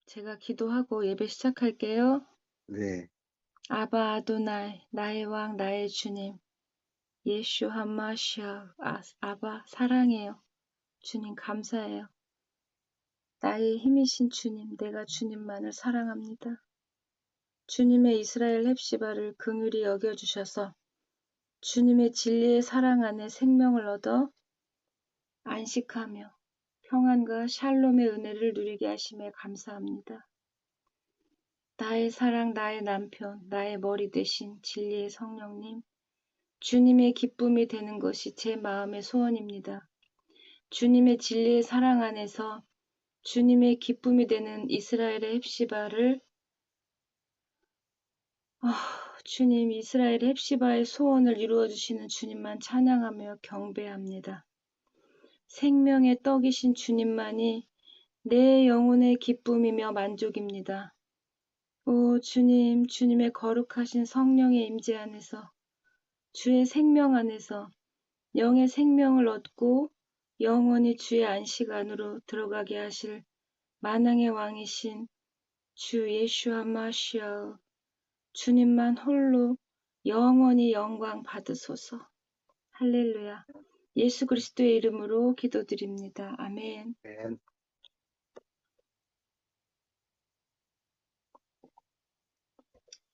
제가 기도하고 예배 시작할게요. 네, 아바 아도나이, 나의 왕, 나의 주님, 예슈 하마시아, 아바 사랑해요. 주님 감사해요. 나의 힘이신 주님, 내가 주님만을 사랑합니다. 주님의 이스라엘 헵시바를 긍휼히 여겨주셔서 주님의 진리의 사랑 안에 생명을 얻어 안식하며 평안과 샬롬의 은혜를 누리게 하심에 감사합니다. 나의 사랑, 나의 남편, 나의 머리 대신 진리의 성령님, 주님의 기쁨이 되는 것이 제 마음의 소원입니다. 주님의 진리의 사랑 안에서 주님의 기쁨이 되는 이스라엘의 헵시바를 주님 이스라엘의 헵시바의 소원을 이루어주시는 주님만 찬양하며 경배합니다. 생명의 떡이신 주님만이 내 영혼의 기쁨이며 만족입니다. 오 주님, 주님의 거룩하신 성령의 임재 안에서 주의 생명 안에서 영의 생명을 얻고 영원히 주의 안식 안으로 들어가게 하실 만왕의 왕이신 주 예슈아 마시아 주님만 홀로 영원히 영광 받으소서. 할렐루야. 예수 그리스도의 이름으로 기도드립니다. 아멘. 네,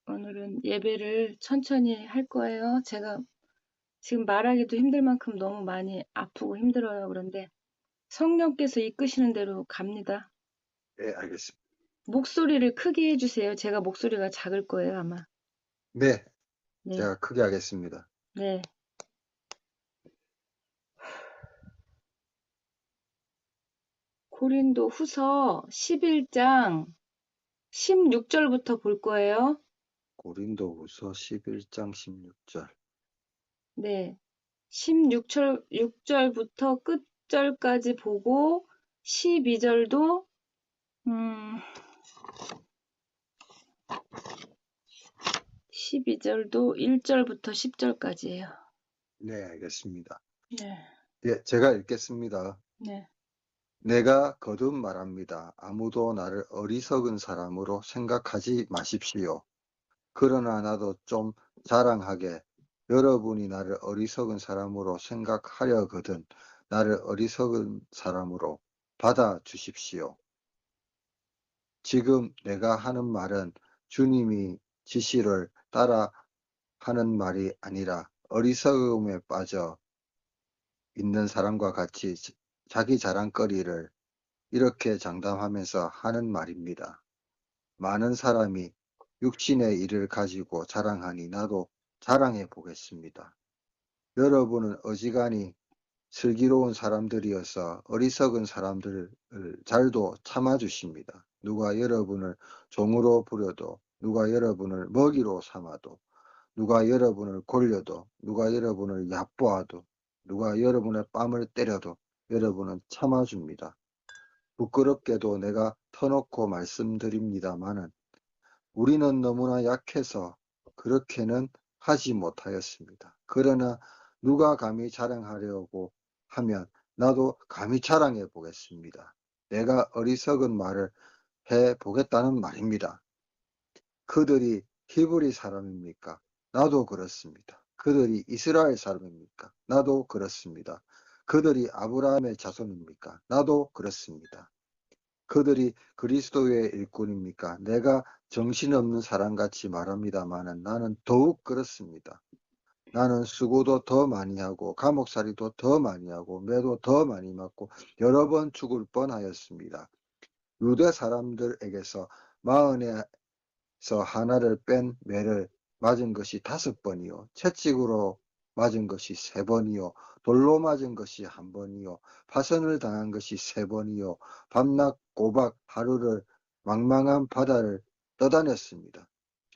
오늘은 예배를 천천히 할 거예요. 제가 지금 말하기도 힘들 만큼 너무 많이 아프고 힘들어요. 그런데 성령께서 이끄시는 대로 갑니다. 네, 알겠습니다. 목소리를 크게 해주세요. 제가 목소리가 작을 거예요, 아마. 네, 네, 제가 크게 하겠습니다. 네. 고린도 후서 11장 16절부터 볼 거예요. 고린도후서 11장 16절. 네. 6절부터 끝절까지 보고 12절도 12절도 1절부터 10절까지예요. 네, 알겠습니다. 네. 예, 제가 읽겠습니다. 네. 내가 거듭 말합니다. 아무도 나를 어리석은 사람으로 생각하지 마십시오. 그러나 나도 좀 자랑하게 여러분이 나를 어리석은 사람으로 생각하려거든 나를 어리석은 사람으로 받아주십시오. 지금 내가 하는 말은 주님이 지시를 따라 하는 말이 아니라 어리석음에 빠져 있는 사람과 같이 자기 자랑거리를 이렇게 장담하면서 하는 말입니다. 많은 사람이 육신의 일을 가지고 자랑하니 나도 자랑해 보겠습니다. 여러분은 어지간히 슬기로운 사람들이어서 어리석은 사람들을 잘도 참아주십니다. 누가 여러분을 종으로 부려도, 누가 여러분을 먹이로 삼아도, 누가 여러분을 골려도, 누가 여러분을 얕보아도, 누가 여러분의 뺨을 때려도 여러분은 참아줍니다. 부끄럽게도 내가 터놓고 말씀드립니다마는 우리는 너무나 약해서 그렇게는 하지 못하였습니다. 그러나 누가 감히 자랑하려고 하면 나도 감히 자랑해 보겠습니다. 내가 어리석은 말을 해 보겠다는 말입니다. 그들이 히브리 사람입니까? 나도 그렇습니다. 그들이 이스라엘 사람입니까? 나도 그렇습니다. 그들이 아브라함의 자손입니까? 나도 그렇습니다. 그들이 그리스도의 일꾼입니까? 내가 정신없는 사람같이 말합니다마는 나는 더욱 그렇습니다. 나는 수고도 더 많이 하고 감옥살이도 더 많이 하고 매도 더 많이 맞고 여러 번 죽을 뻔하였습니다. 유대 사람들에게서 마흔에서 하나를 뺀 매를 맞은 것이 5번이요. 채찍으로 맞은 것이 3번이요. 돌로 맞은 것이 1번이요. 파선을 당한 것이 3번이요. 밤낮 꼬박 하루를 망망한 바다를 떠다녔습니다.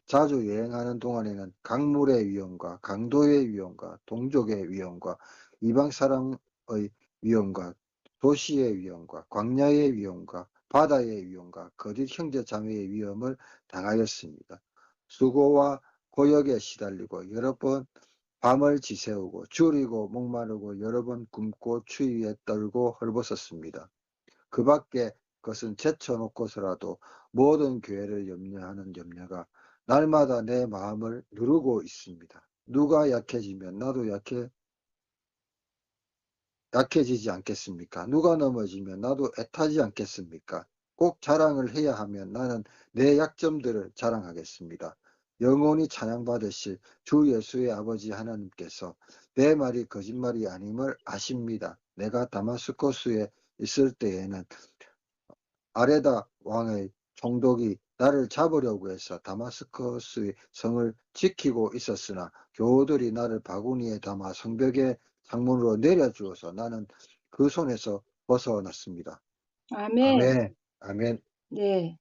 자주 여행하는 동안에는 강물의 위험과 강도의 위험과 동족의 위험과 이방 사람의 위험과 도시의 위험과 광야의 위험과 바다의 위험과 거짓 형제 자매의 위험을 당하였습니다. 수고와 고역에 시달리고 여러 번 밤을 지새우고 줄이고 목마르고 여러 번 굶고 추위에 떨고 헐벗었습니다. 그 밖에 것은 제쳐놓고서라도 모든 교회를 염려하는 염려가 날마다 내 마음을 누르고 있습니다. 누가 약해지면 나도 약해지지 않겠습니까? 누가 넘어지면 나도 애타지 않겠습니까? 꼭 자랑을 해야 하면 나는 내 약점들을 자랑하겠습니다. 영원히 찬양받으실 주 예수의 아버지 하나님께서 내 말이 거짓말이 아님을 아십니다. 내가 다마스코스에 있을 때에는 아레다 왕의 총독이 나를 잡으려고 해서 다마스커스의 성을 지키고 있었으나 교우들이 나를 바구니에 담아 성벽의 창문으로 내려주어서 나는 그 손에서 벗어났습니다. 아멘. 아멘, 아멘. 네.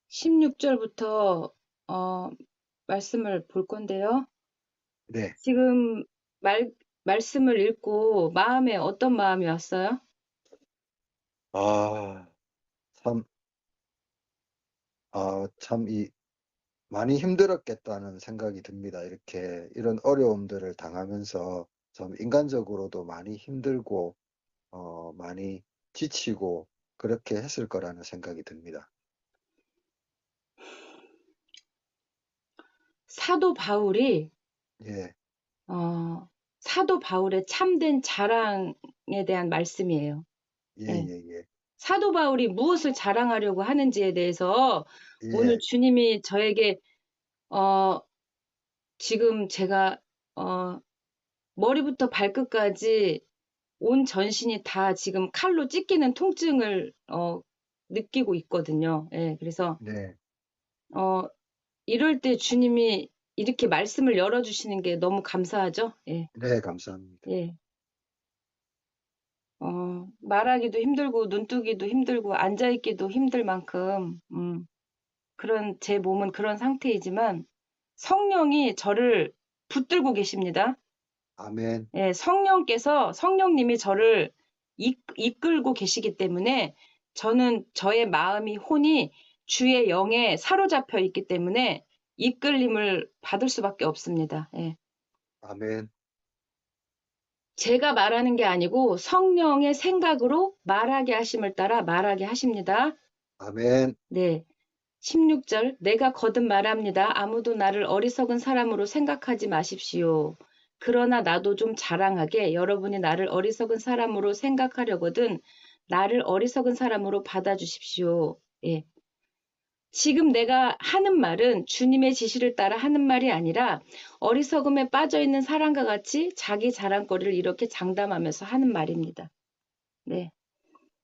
16절부터 말씀을 볼 건데요. 네. 지금 말씀을 읽고 마음에 어떤 마음이 왔어요? 아, 참, 많이 힘들었겠다는 생각이 듭니다. 이런 어려움들을 당하면서 좀 인간적으로도 많이 힘들고, 많이 지치고 그렇게 했을 거라는 생각이 듭니다. 사도 바울이 예, 사도 바울의 참된 자랑에 대한 말씀이에요. 예, 예. 예, 예, 사도 바울이 무엇을 자랑하려고 하는지에 대해서 오늘 예, 주님이 저에게 어, 지금 제가 머리부터 발끝까지 온 전신이 다 지금 칼로 찢기는 통증을 느끼고 있거든요. 예, 그래서 네, 어, 이럴 때 주님이 이렇게 말씀을 열어주시는 게 너무 감사하죠. 예, 네, 감사합니다. 예. 말하기도 힘들고 눈뜨기도 힘들고 앉아있기도 힘들 만큼 그런 제 몸은 그런 상태이지만 성령이 저를 붙들고 계십니다. 아멘, 예, 성령님이 저를 이끌고 계시기 때문에 저는 저의 마음이 혼이 주의 영에 사로잡혀 있기 때문에 이끌림을 받을 수밖에 없습니다. 예. 아멘, 제가 말하는 게 아니고 성령의 생각으로 말하게 하심을 따라 말하게 하십니다. 아멘, 네. 16절 내가 거듭 말합니다. 아무도 나를 어리석은 사람으로 생각하지 마십시오. 그러나 나도 좀 자랑하게 여러분이 나를 어리석은 사람으로 생각하려거든 나를 어리석은 사람으로 받아주십시오. 예. 지금 내가 하는 말은 주님의 지시를 따라 하는 말이 아니라 어리석음에 빠져 있는 사람과 같이 자기 자랑거리를 이렇게 장담하면서 하는 말입니다. 네.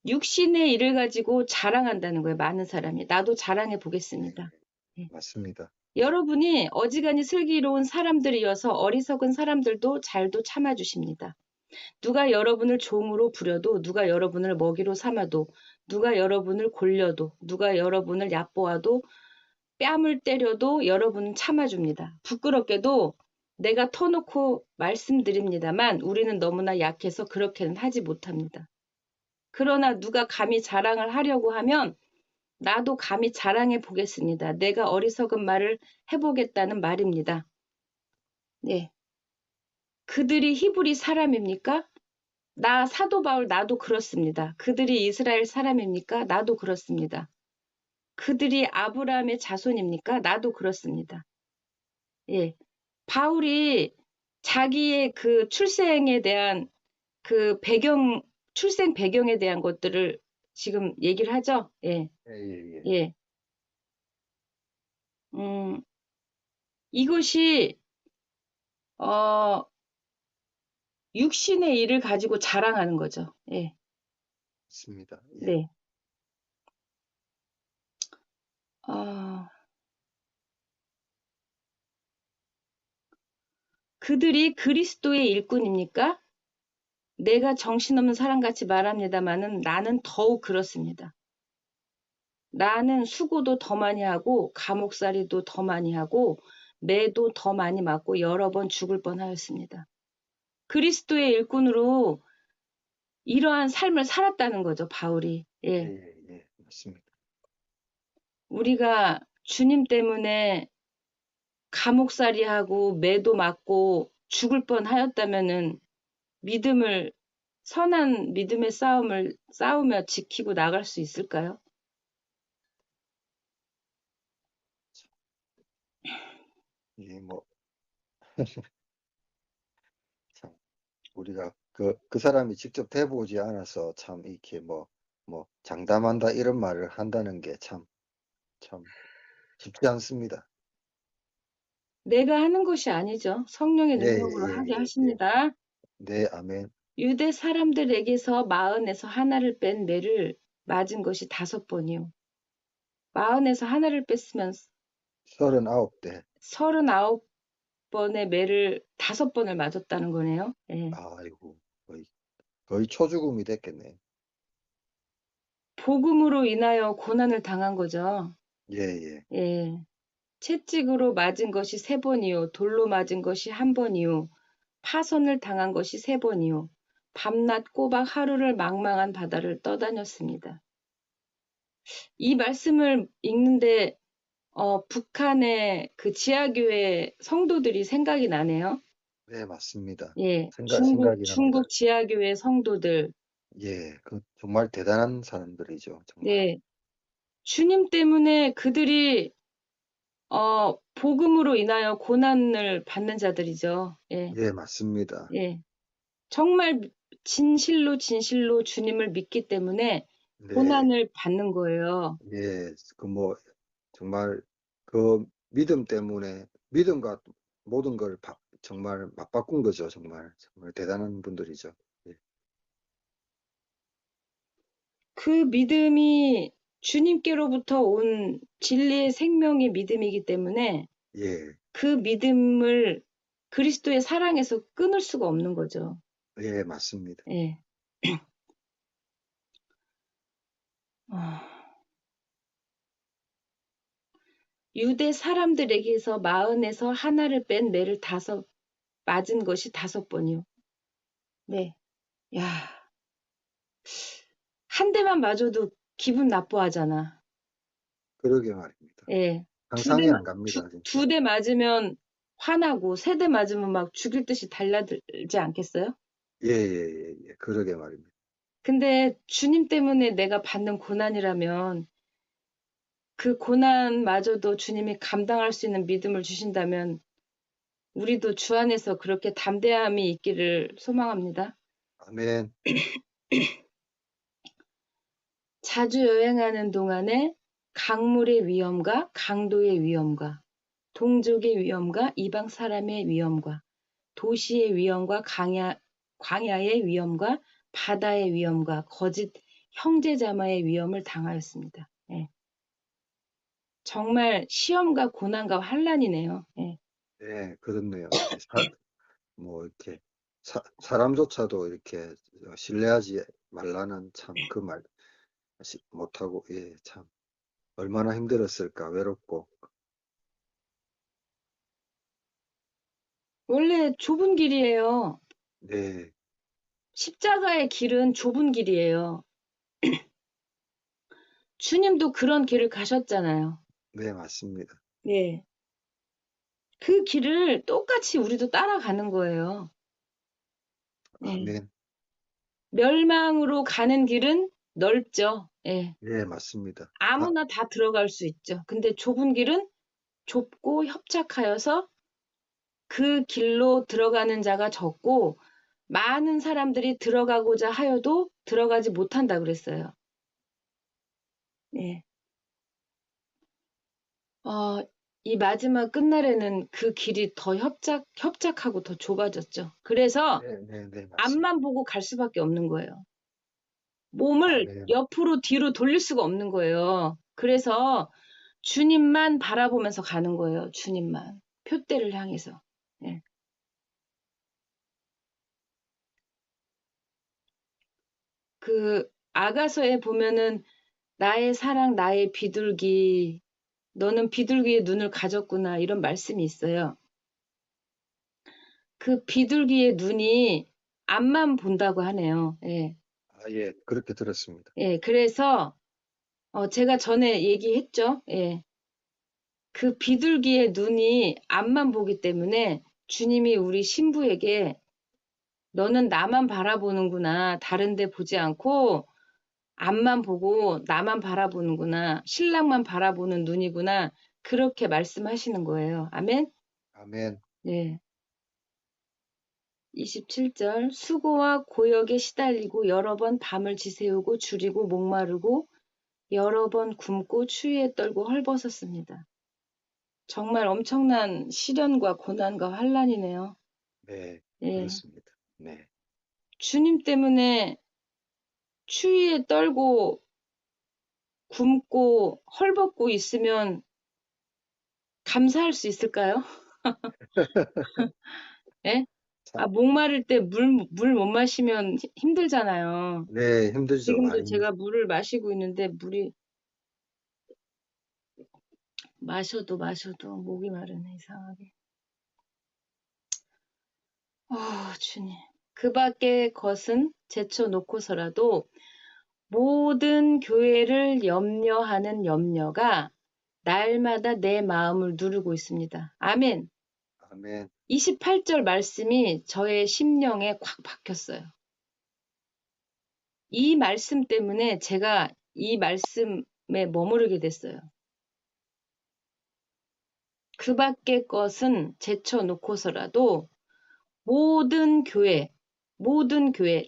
육신의 일을 가지고 자랑한다는 거예요. 많은 사람이. 나도 자랑해 네, 보겠습니다. 예. 맞습니다. 여러분이 어지간히 슬기로운 사람들이어서 어리석은 사람들도 잘도 참아주십니다. 누가 여러분을 종으로 부려도, 누가 여러분을 먹이로 삼아도, 누가 여러분을 골려도, 누가 여러분을 얕보아도, 뺨을 때려도 여러분은 참아줍니다. 부끄럽게도 내가 터놓고 말씀드립니다만 우리는 너무나 약해서 그렇게는 하지 못합니다. 그러나 누가 감히 자랑을 하려고 하면 나도 감히 자랑해 보겠습니다. 내가 어리석은 말을 해보겠다는 말입니다. 네. 그들이 히브리 사람입니까? 나 사도 바울 나도 그렇습니다. 그들이 이스라엘 사람입니까? 나도 그렇습니다. 그들이 아브라함의 자손입니까? 나도 그렇습니다. 예. 바울이 자기의 그 출생에 대한 그 출생 배경에 대한 것들을 지금 얘기를 하죠. 예. 예, 예, 예, 예. 음, 이것이 어, 육신의 일을 가지고 자랑하는 거죠. 예, 맞습니다. 예, 네. 아, 그들이 그리스도의 일꾼입니까? 내가 정신없는 사람같이 말합니다마는 나는 더욱 그렇습니다. 나는 수고도 더 많이 하고 감옥살이도 더 많이 하고 매도 더 많이 맞고 여러 번 죽을 뻔하였습니다. 그리스도의 일꾼으로 이러한 삶을 살았다는 거죠, 바울이. 예, 예. 예, 예, 맞습니다. 우리가 주님 때문에 감옥살이하고 매도 맞고 죽을 뻔하였다면은 믿음을 선한 믿음의 싸움을 싸우며 지키고 나갈 수 있을까요? 예, 뭐, 참, 우리가 그 사람이 직접 돼보지 않아서 참 이렇게 장담한다 이런 말을 한다는 게 참 쉽지 않습니다. 내가 하는 것이 아니죠. 성령의 예, 능력으로 예, 하게 예, 예. 하십니다. 네, 아멘. 유대 사람들에게서 마흔에서 하나를 뺀 매를 맞은 것이 5번이요. 마흔에서 하나를 뺐으면 39대. 39번의 매를 5번을 맞았다는 거네요. 예. 아이고, 거의 초죽음이 됐겠네. 복음으로 인하여 고난을 당한 거죠. 예, 예. 예. 채찍으로 맞은 것이 3번이요. 돌로 맞은 것이 1번이요. 파손을 당한 것이 3번이요. 밤낮 꼬박 하루를 망망한 바다를 떠다녔습니다. 이 말씀을 읽는데 북한의 그 지하교회 성도들이 생각이 나네요. 네, 맞습니다. 예, 생각이 납니다. 중국 지하교회 성도들. 예, 정말 대단한 사람들이죠, 정말. 네, 주님 때문에 그들이 복음으로 인하여 고난을 받는 자들이죠. 예, 예, 맞습니다. 예. 정말 진실로 주님을 믿기 때문에 네, 고난을 받는 거예요. 예, 정말 믿음 때문에, 믿음과 모든 걸 정말 맞바꾼 거죠, 정말. 정말 대단한 분들이죠. 예, 그 믿음이 주님께로부터 온 진리의 생명의 믿음이기 때문에 예, 그 믿음을 그리스도의 사랑에서 끊을 수가 없는 거죠. 예, 맞습니다. 예. 어, 유대 사람들에게서 마흔에서 하나를 뺀 매를 맞은 것이 5번이요. 네. 야, 한 대만 맞아도 기분 나빠하잖아. 그러게 말입니다. 예. 상상이 안 갑니다, 진짜. 2대 맞으면 화나고 3대 맞으면 막 죽일 듯이 달려들지 않겠어요? 예, 예, 예, 예, 그러게 말입니다. 근데 주님 때문에 내가 받는 고난이라면 그 고난마저도 주님이 감당할 수 있는 믿음을 주신다면 우리도 주 안에서 그렇게 담대함이 있기를 소망합니다. 아멘. 자주 여행하는 동안에 강물의 위험과 강도의 위험과 동족의 위험과 이방 사람의 위험과 도시의 위험과 광야의 위험과 바다의 위험과 거짓 형제자매의 위험을 당하였습니다. 예. 정말 시험과 고난과 환란이네요. 예. 네, 그렇네요. 이렇게 사람조차도 이렇게 신뢰하지 말라는 참 그 말 못하고, 예, 참 얼마나 힘들었을까, 외롭고. 원래 좁은 길이에요. 네, 십자가의 길은 좁은 길이에요. 주님도 그런 길을 가셨잖아요. 네, 맞습니다. 예. 그 길을 똑같이 우리도 따라가는 거예요. 예. 아멘. 멸망으로 가는 길은 넓죠. 예. 예, 맞습니다. 아무나 다 들어갈 수 있죠. 근데 좁은 길은 좁고 협착하여서 그 길로 들어가는 자가 적고 많은 사람들이 들어가고자 하여도 들어가지 못한다 그랬어요. 예. 이 마지막 끝날에는 그 길이 더 협착하고 더 좁아졌죠. 그래서 네, 네, 네, 맞습니다. 앞만 보고 갈 수밖에 없는 거예요. 몸을 아멘. 옆으로 뒤로 돌릴 수가 없는 거예요. 그래서 주님만 바라보면서 가는 거예요. 주님만. 표대를 향해서. 예. 그 아가서에 보면은 나의 사랑, 나의 비둘기, 너는 비둘기의 눈을 가졌구나 이런 말씀이 있어요. 그 비둘기의 눈이 앞만 본다고 하네요. 예. 예, 그렇게 들었습니다. 예. 그래서 제가 전에 얘기했죠. 예. 그 비둘기의 눈이 앞만 보기 때문에 주님이 우리 신부에게 너는 나만 바라보는구나. 다른 데 보지 않고 앞만 보고 나만 바라보는구나. 신랑만 바라보는 눈이구나. 그렇게 말씀하시는 거예요. 아멘? 아멘. 네. 27절 수고와 고역에 시달리고 여러 번 밤을 지새우고 줄이고 목마르고 여러 번 굶고 추위에 떨고 헐벗었습니다. 정말 엄청난 시련과 고난과 환란이네요. 네, 예. 그렇습니다. 네, 주님 때문에 추위에 떨고 굶고 헐벗고 있으면 감사할 수 있을까요? 예? 아, 참, 목마를 때 물 못 마시면 힘들잖아요. 네, 힘들죠. 지금도 많이 제가 물을 마시고 있는데 물이 마셔도 목이 마르네, 이상하게. 주님. 그 밖의 것은 제쳐놓고서라도 모든 교회를 염려하는 염려가 날마다 내 마음을 누르고 있습니다. 아멘. 아멘. 28절 말씀이 저의 심령에 콱 박혔어요. 이 말씀 때문에 제가 이 말씀에 머무르게 됐어요. 그 밖의 것은 제쳐놓고서라도 모든 교회,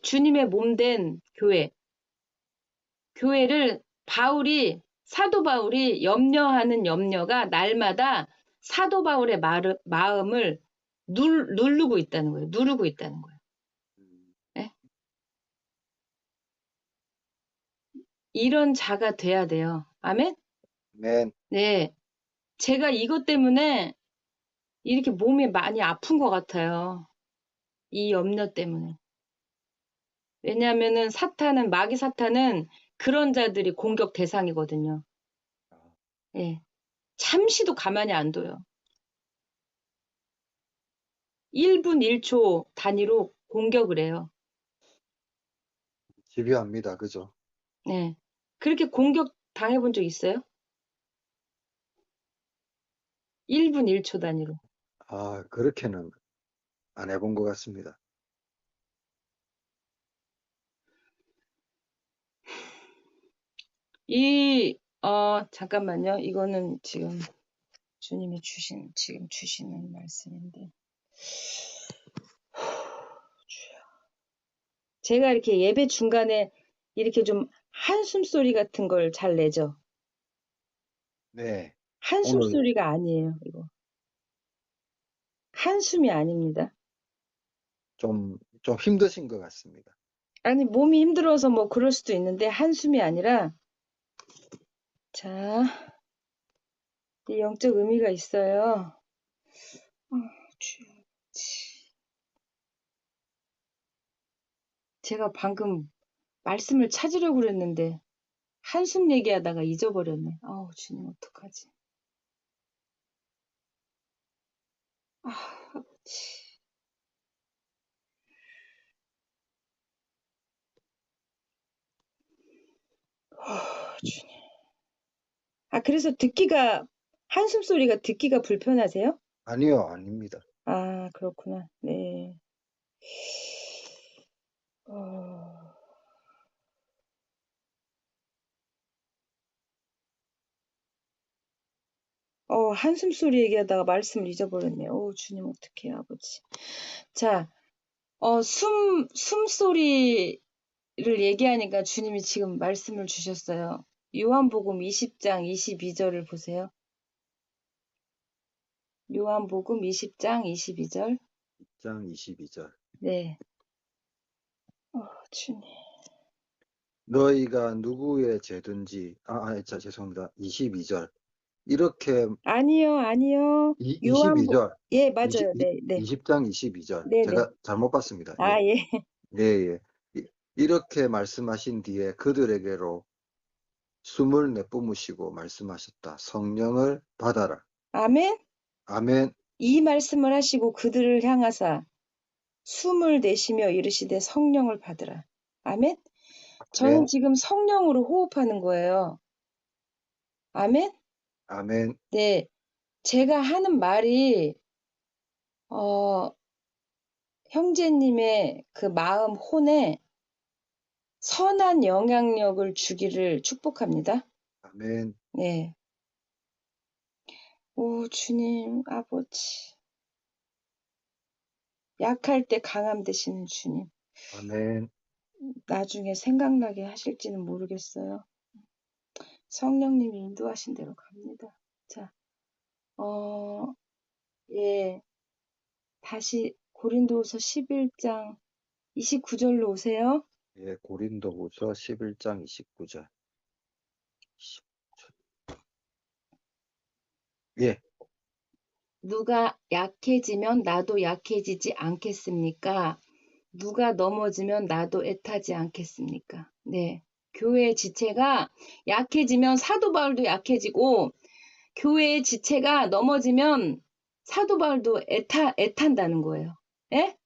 주님의 몸된 교회를 사도 바울이 염려하는 염려가 날마다 사도 바울의 마음을 누르고 있다는 거예요. 누르고 있다는 거예요. 음, 예? 이런 자가 돼야 돼요. 아멘? 아멘. 네. 제가 이것 때문에 이렇게 몸이 많이 아픈 것 같아요. 이 염려 때문에. 왜냐하면은 마귀 사탄은 그런 자들이 공격 대상이거든요. 아, 예. 잠시도 가만히 안 둬요. 1분 1초 단위로 공격을 해요. 집요합니다. 그죠? 네. 그렇게 공격 당해본 적 있어요? 1분 1초 단위로. 아, 그렇게는 안 해본 것 같습니다. 잠깐만요. 이거는 지금 주님이 지금 주시는 말씀인데. 제가 이렇게 예배 중간에 이렇게 좀 한숨 소리 같은 걸 잘 내죠. 네, 한숨 오늘 소리가 아니에요, 이거. 한숨이 아닙니다. 좀 힘드신 것 같습니다. 아니, 몸이 힘들어서 뭐 그럴 수도 있는데 한숨이 아니라 자, 이 영적 의미가 있어요. 주여. 제가 방금 말씀을 찾으려고 그랬는데 한숨 얘기하다가 잊어버렸네. 아우, 주님 어떡하지? 아, 아버지. 주님. 그래서 한숨 소리가 듣기가 불편하세요? 아니요, 아닙니다. 아, 그렇구나. 네. 어, 한숨 소리 얘기하다가 말씀을 잊어버렸네. 주님 어떡해요, 아버지. 자, 숨소리를 얘기하니까 주님이 지금 말씀을 주셨어요. 요한복음 20장 22절을 보세요. 요한복음 20장 22절. 1장 22절. 네. 주님. 너희가 누구의 죄든지, 죄송합니다. 22절. 이렇게, 아니요. 22절. 예, 맞아요. 네, 네. 20장 22절. 네, 네. 제가 잘못 봤습니다. 예, 예. 예, 예. 이렇게 말씀하신 뒤에 그들에게로 숨을 내뿜으시고 말씀하셨다. 성령을 받아라. 아멘? 아멘, 이 말씀을 하시고 그들을 향하사 숨을 내쉬며 이르시되 성령을 받으라. 아멘? 저는 아멘, 지금 성령으로 호흡하는 거예요. 아멘? 아멘, 네. 제가 하는 말이, 어, 형제님의 그 마음 혼에 선한 영향력을 주기를 축복합니다. 아멘. 네. 오, 주님, 아버지. 약할 때 강함 되시는 주님. 아멘. 나중에 생각나게 하실지는 모르겠어요. 성령님이 인도하신 대로 갑니다. 자, 예. 다시 고린도후서 11장 29절로 오세요. 예, 고린도후서 11장 29절. 예, 누가 약해지면 나도 약해지지 않겠습니까? 누가 넘어지면 나도 애타지 않겠습니까? 네. 교회의 지체가 약해지면 사도 바울도 약해지고, 교회의 지체가 넘어지면 사도 바울도 애탄다는 거예요. 예? 왜?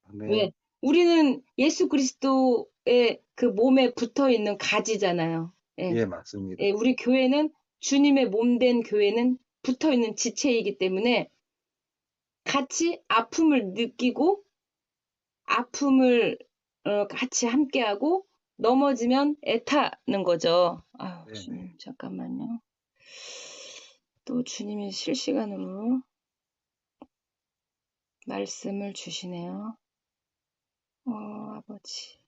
아멘. 우리는 예수 그리스도의 그 몸에 붙어 있는 가지잖아요. 예. 예, 맞습니다. 예, 우리 교회는 주님의 몸된 교회는 붙어 있는 지체이기 때문에 같이 아픔을 느끼고 아픔을 같이 함께하고 넘어지면 애타는 거죠. 아유, 네네. 주님, 잠깐만요. 또 주님이 실시간으로 말씀을 주시네요. 아버지.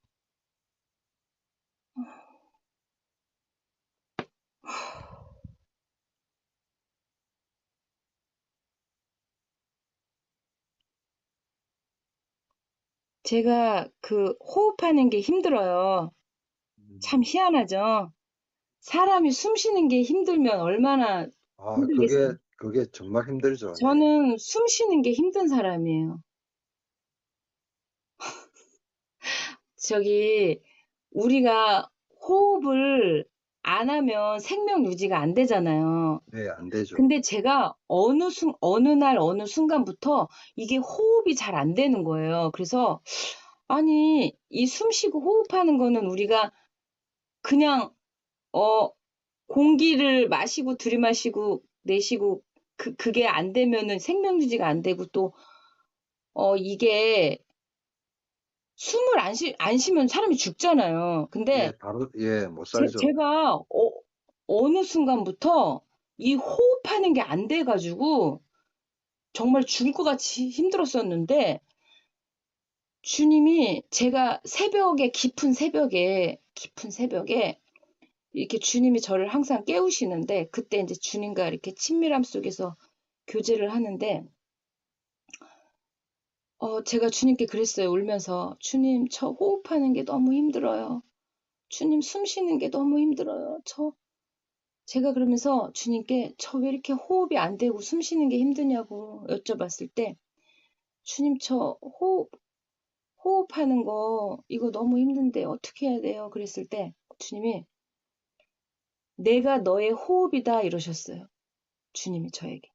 제가 그 호흡하는 게 힘들어요. 참 희한하죠? 사람이 숨 쉬는 게 힘들면 얼마나 아, 힘들겠어요. 그게 정말 힘들죠. 네. 저는 숨 쉬는 게 힘든 사람이에요. 우리가 호흡을 안 하면 생명 유지가 안 되잖아요. 네, 안 되죠. 근데 제가 어느 날, 어느 순간부터 이게 호흡이 잘 안 되는 거예요. 그래서, 아니, 이 숨 쉬고 호흡하는 거는 우리가 그냥, 공기를 마시고 들이마시고 내쉬고, 그게 안 되면은 생명 유지가 안 되고 또, 이게 숨을 안 쉬면 사람이 죽잖아요. 근데 예, 못 살죠. 제가 어느 순간부터 이 호흡하는 게 안 돼가지고 정말 죽을 것 같이 힘들었었는데 주님이 제가 깊은 새벽에 이렇게 주님이 저를 항상 깨우시는데 그때 이제 주님과 이렇게 친밀함 속에서 교제를 하는데 제가 주님께 그랬어요. 울면서 주님 저 호흡하는 게 너무 힘들어요. 주님 숨 쉬는 게 너무 힘들어요. 제가 그러면서 주님께 저 왜 이렇게 호흡이 안 되고 숨 쉬는 게 힘드냐고 여쭤봤을 때 주님 저 호흡하는 거 이거 너무 힘든데 어떻게 해야 돼요? 그랬을 때 주님이 내가 너의 호흡이다 이러셨어요. 주님이 저에게.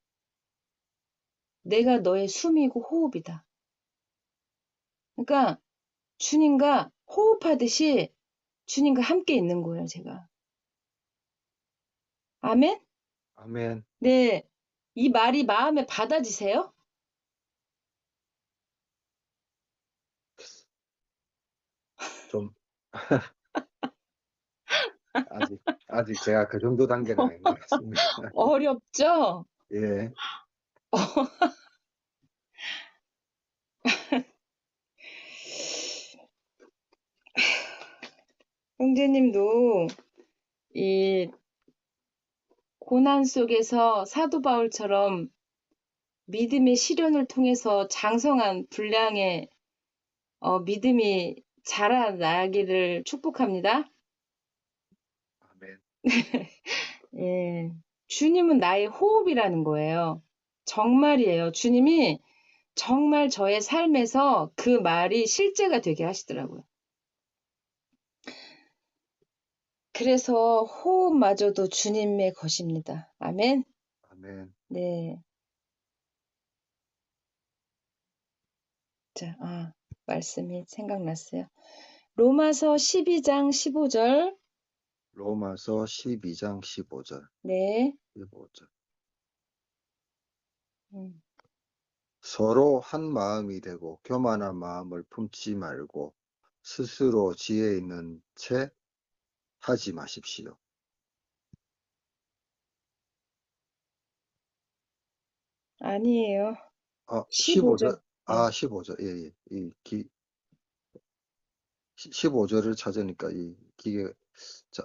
내가 너의 숨이고 호흡이다. 그러니까 주님과 호흡하듯이 주님과 함께 있는 거예요, 제가. 아멘? 아멘. 네. 이 말이 마음에 받아지세요? 좀, 아직 제가 그 정도 단계는 아닌 것 같습니다. 어렵죠? 예, 형제님도 이 고난 속에서 사도 바울처럼 믿음의 시련을 통해서 장성한 분량의 믿음이 자라나기를 축복합니다. 아멘. 예. 주님은 나의 호흡이라는 거예요. 정말이에요. 주님이 정말 저의 삶에서 그 말이 실제가 되게 하시더라고요. 그래서 호흡마저도 주님의 것입니다. 아멘. 아멘. 네. 자, 말씀이 생각났어요. 로마서 12장 15절. 로마서 12장 15절. 네. 15절. 음. 서로 한 마음이 되고 교만한 마음을 품지 말고 스스로 지혜 있는 채 하지 마십시오. 아니에요. 15절. 15절? 네. 15절. 예, 예. 15절을 찾으니까 이 기계, 자,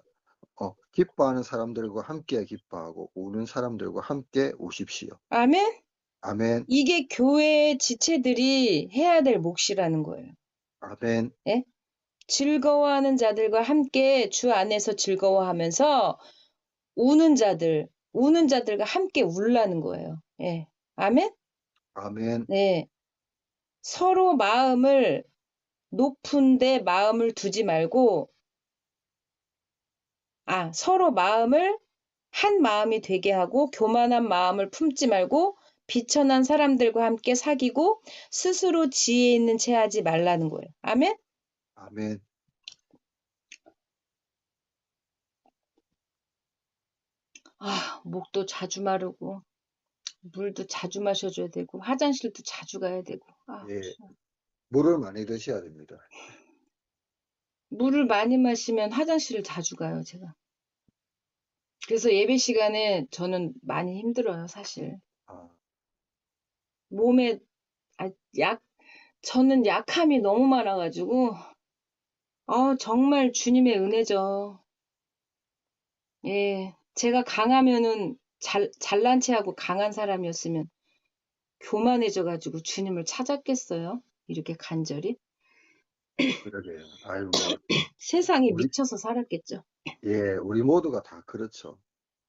기뻐하는 사람들과 함께 기뻐하고 우는 사람들과 함께 우십시오. 아멘? 아멘, 이게 교회 지체들이 해야 될 몫이라는 거예요. 아멘, 예? 즐거워하는 자들과 함께 주 안에서 즐거워하면서 우는 자들과 함께 울라는 거예요. 예. 아멘? 아멘, 네. 서로 마음을 높은데 마음을 두지 말고, 서로 마음을 한 마음이 되게 하고 교만한 마음을 품지 말고 비천한 사람들과 함께 사귀고 스스로 지혜 있는 채 하지 말라는 거예요. 아멘? 아멘. 목도 자주 마르고 물도 자주 마셔줘야 되고 화장실도 자주 가야 되고 예, 물을 많이 드셔야 됩니다. 물을 많이 마시면 화장실을 자주 가요, 제가. 그래서 예배 시간에 저는 많이 힘들어요, 사실. 아, 몸에 아, 약 저는 약함이 너무 많아가지고 정말 주님의 은혜죠. 예, 제가 강하면은 잘난 체하고 강한 사람이었으면 교만해져가지고 주님을 찾았겠어요? 이렇게 간절히? 그러게요. 아유, 뭐, 세상에 우리, 미쳐서 살았겠죠. 예, 우리 모두가 다 그렇죠.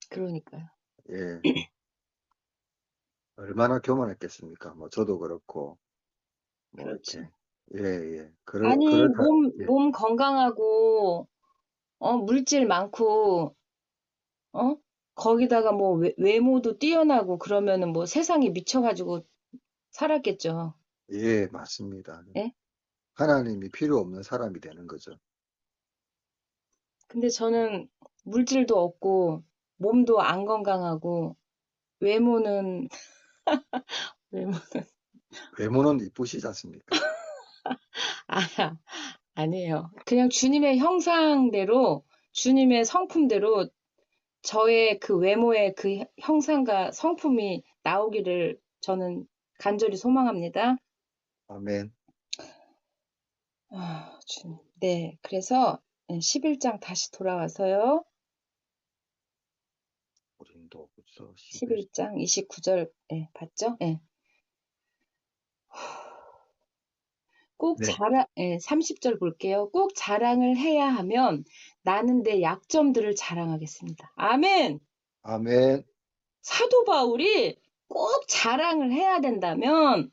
그러니까요. 예, 얼마나 교만했겠습니까? 뭐, 저도 그렇고, 뭐, 그렇죠. 이렇게. 예, 예. 아니, 그렇다. 예, 몸 건강하고, 물질 많고, 어? 거기다가 뭐 외모도 뛰어나고 그러면은 뭐 세상에 미쳐가지고 살았겠죠. 예, 맞습니다. 예? 하나님이 필요 없는 사람이 되는 거죠. 근데 저는 물질도 없고, 몸도 안 건강하고, 외모는, 외모, 외모는 이쁘시지 않습니까? 아, 아니에요. 그냥 주님의 형상대로, 주님의 성품대로 저의 그 외모의 그 형상과 성품이 나오기를 저는 간절히 소망합니다. 아멘. 주님. 네, 그래서 11장 다시 돌아와서요. 고린도후서 11. 11장 29절 봤죠? 예. 네, 30절 볼게요. 꼭 자랑을 해야 하면 나는 내 약점들을 자랑하겠습니다. 아멘. 아멘, 사도 바울이 꼭 자랑을 해야 된다면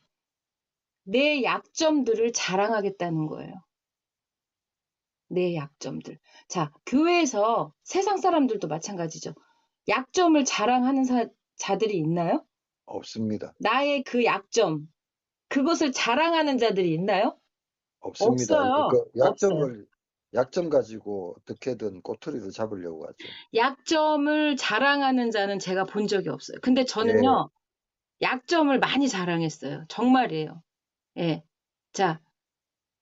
내 약점들을 자랑하겠다는 거예요. 내 약점들. 자, 교회에서 세상 사람들도 마찬가지죠. 약점을 자랑하는 자들이 있나요? 없습니다. 나의 그 약점, 그것을 자랑하는 자들이 있나요? 없습니다. 없어요. 없어요. 약점 가지고 어떻게든 꼬투리를 잡으려고 하죠. 약점을 자랑하는 자는 제가 본 적이 없어요. 근데 예, 저는요, 약점을 많이 자랑했어요. 정말이에요. 예. 자,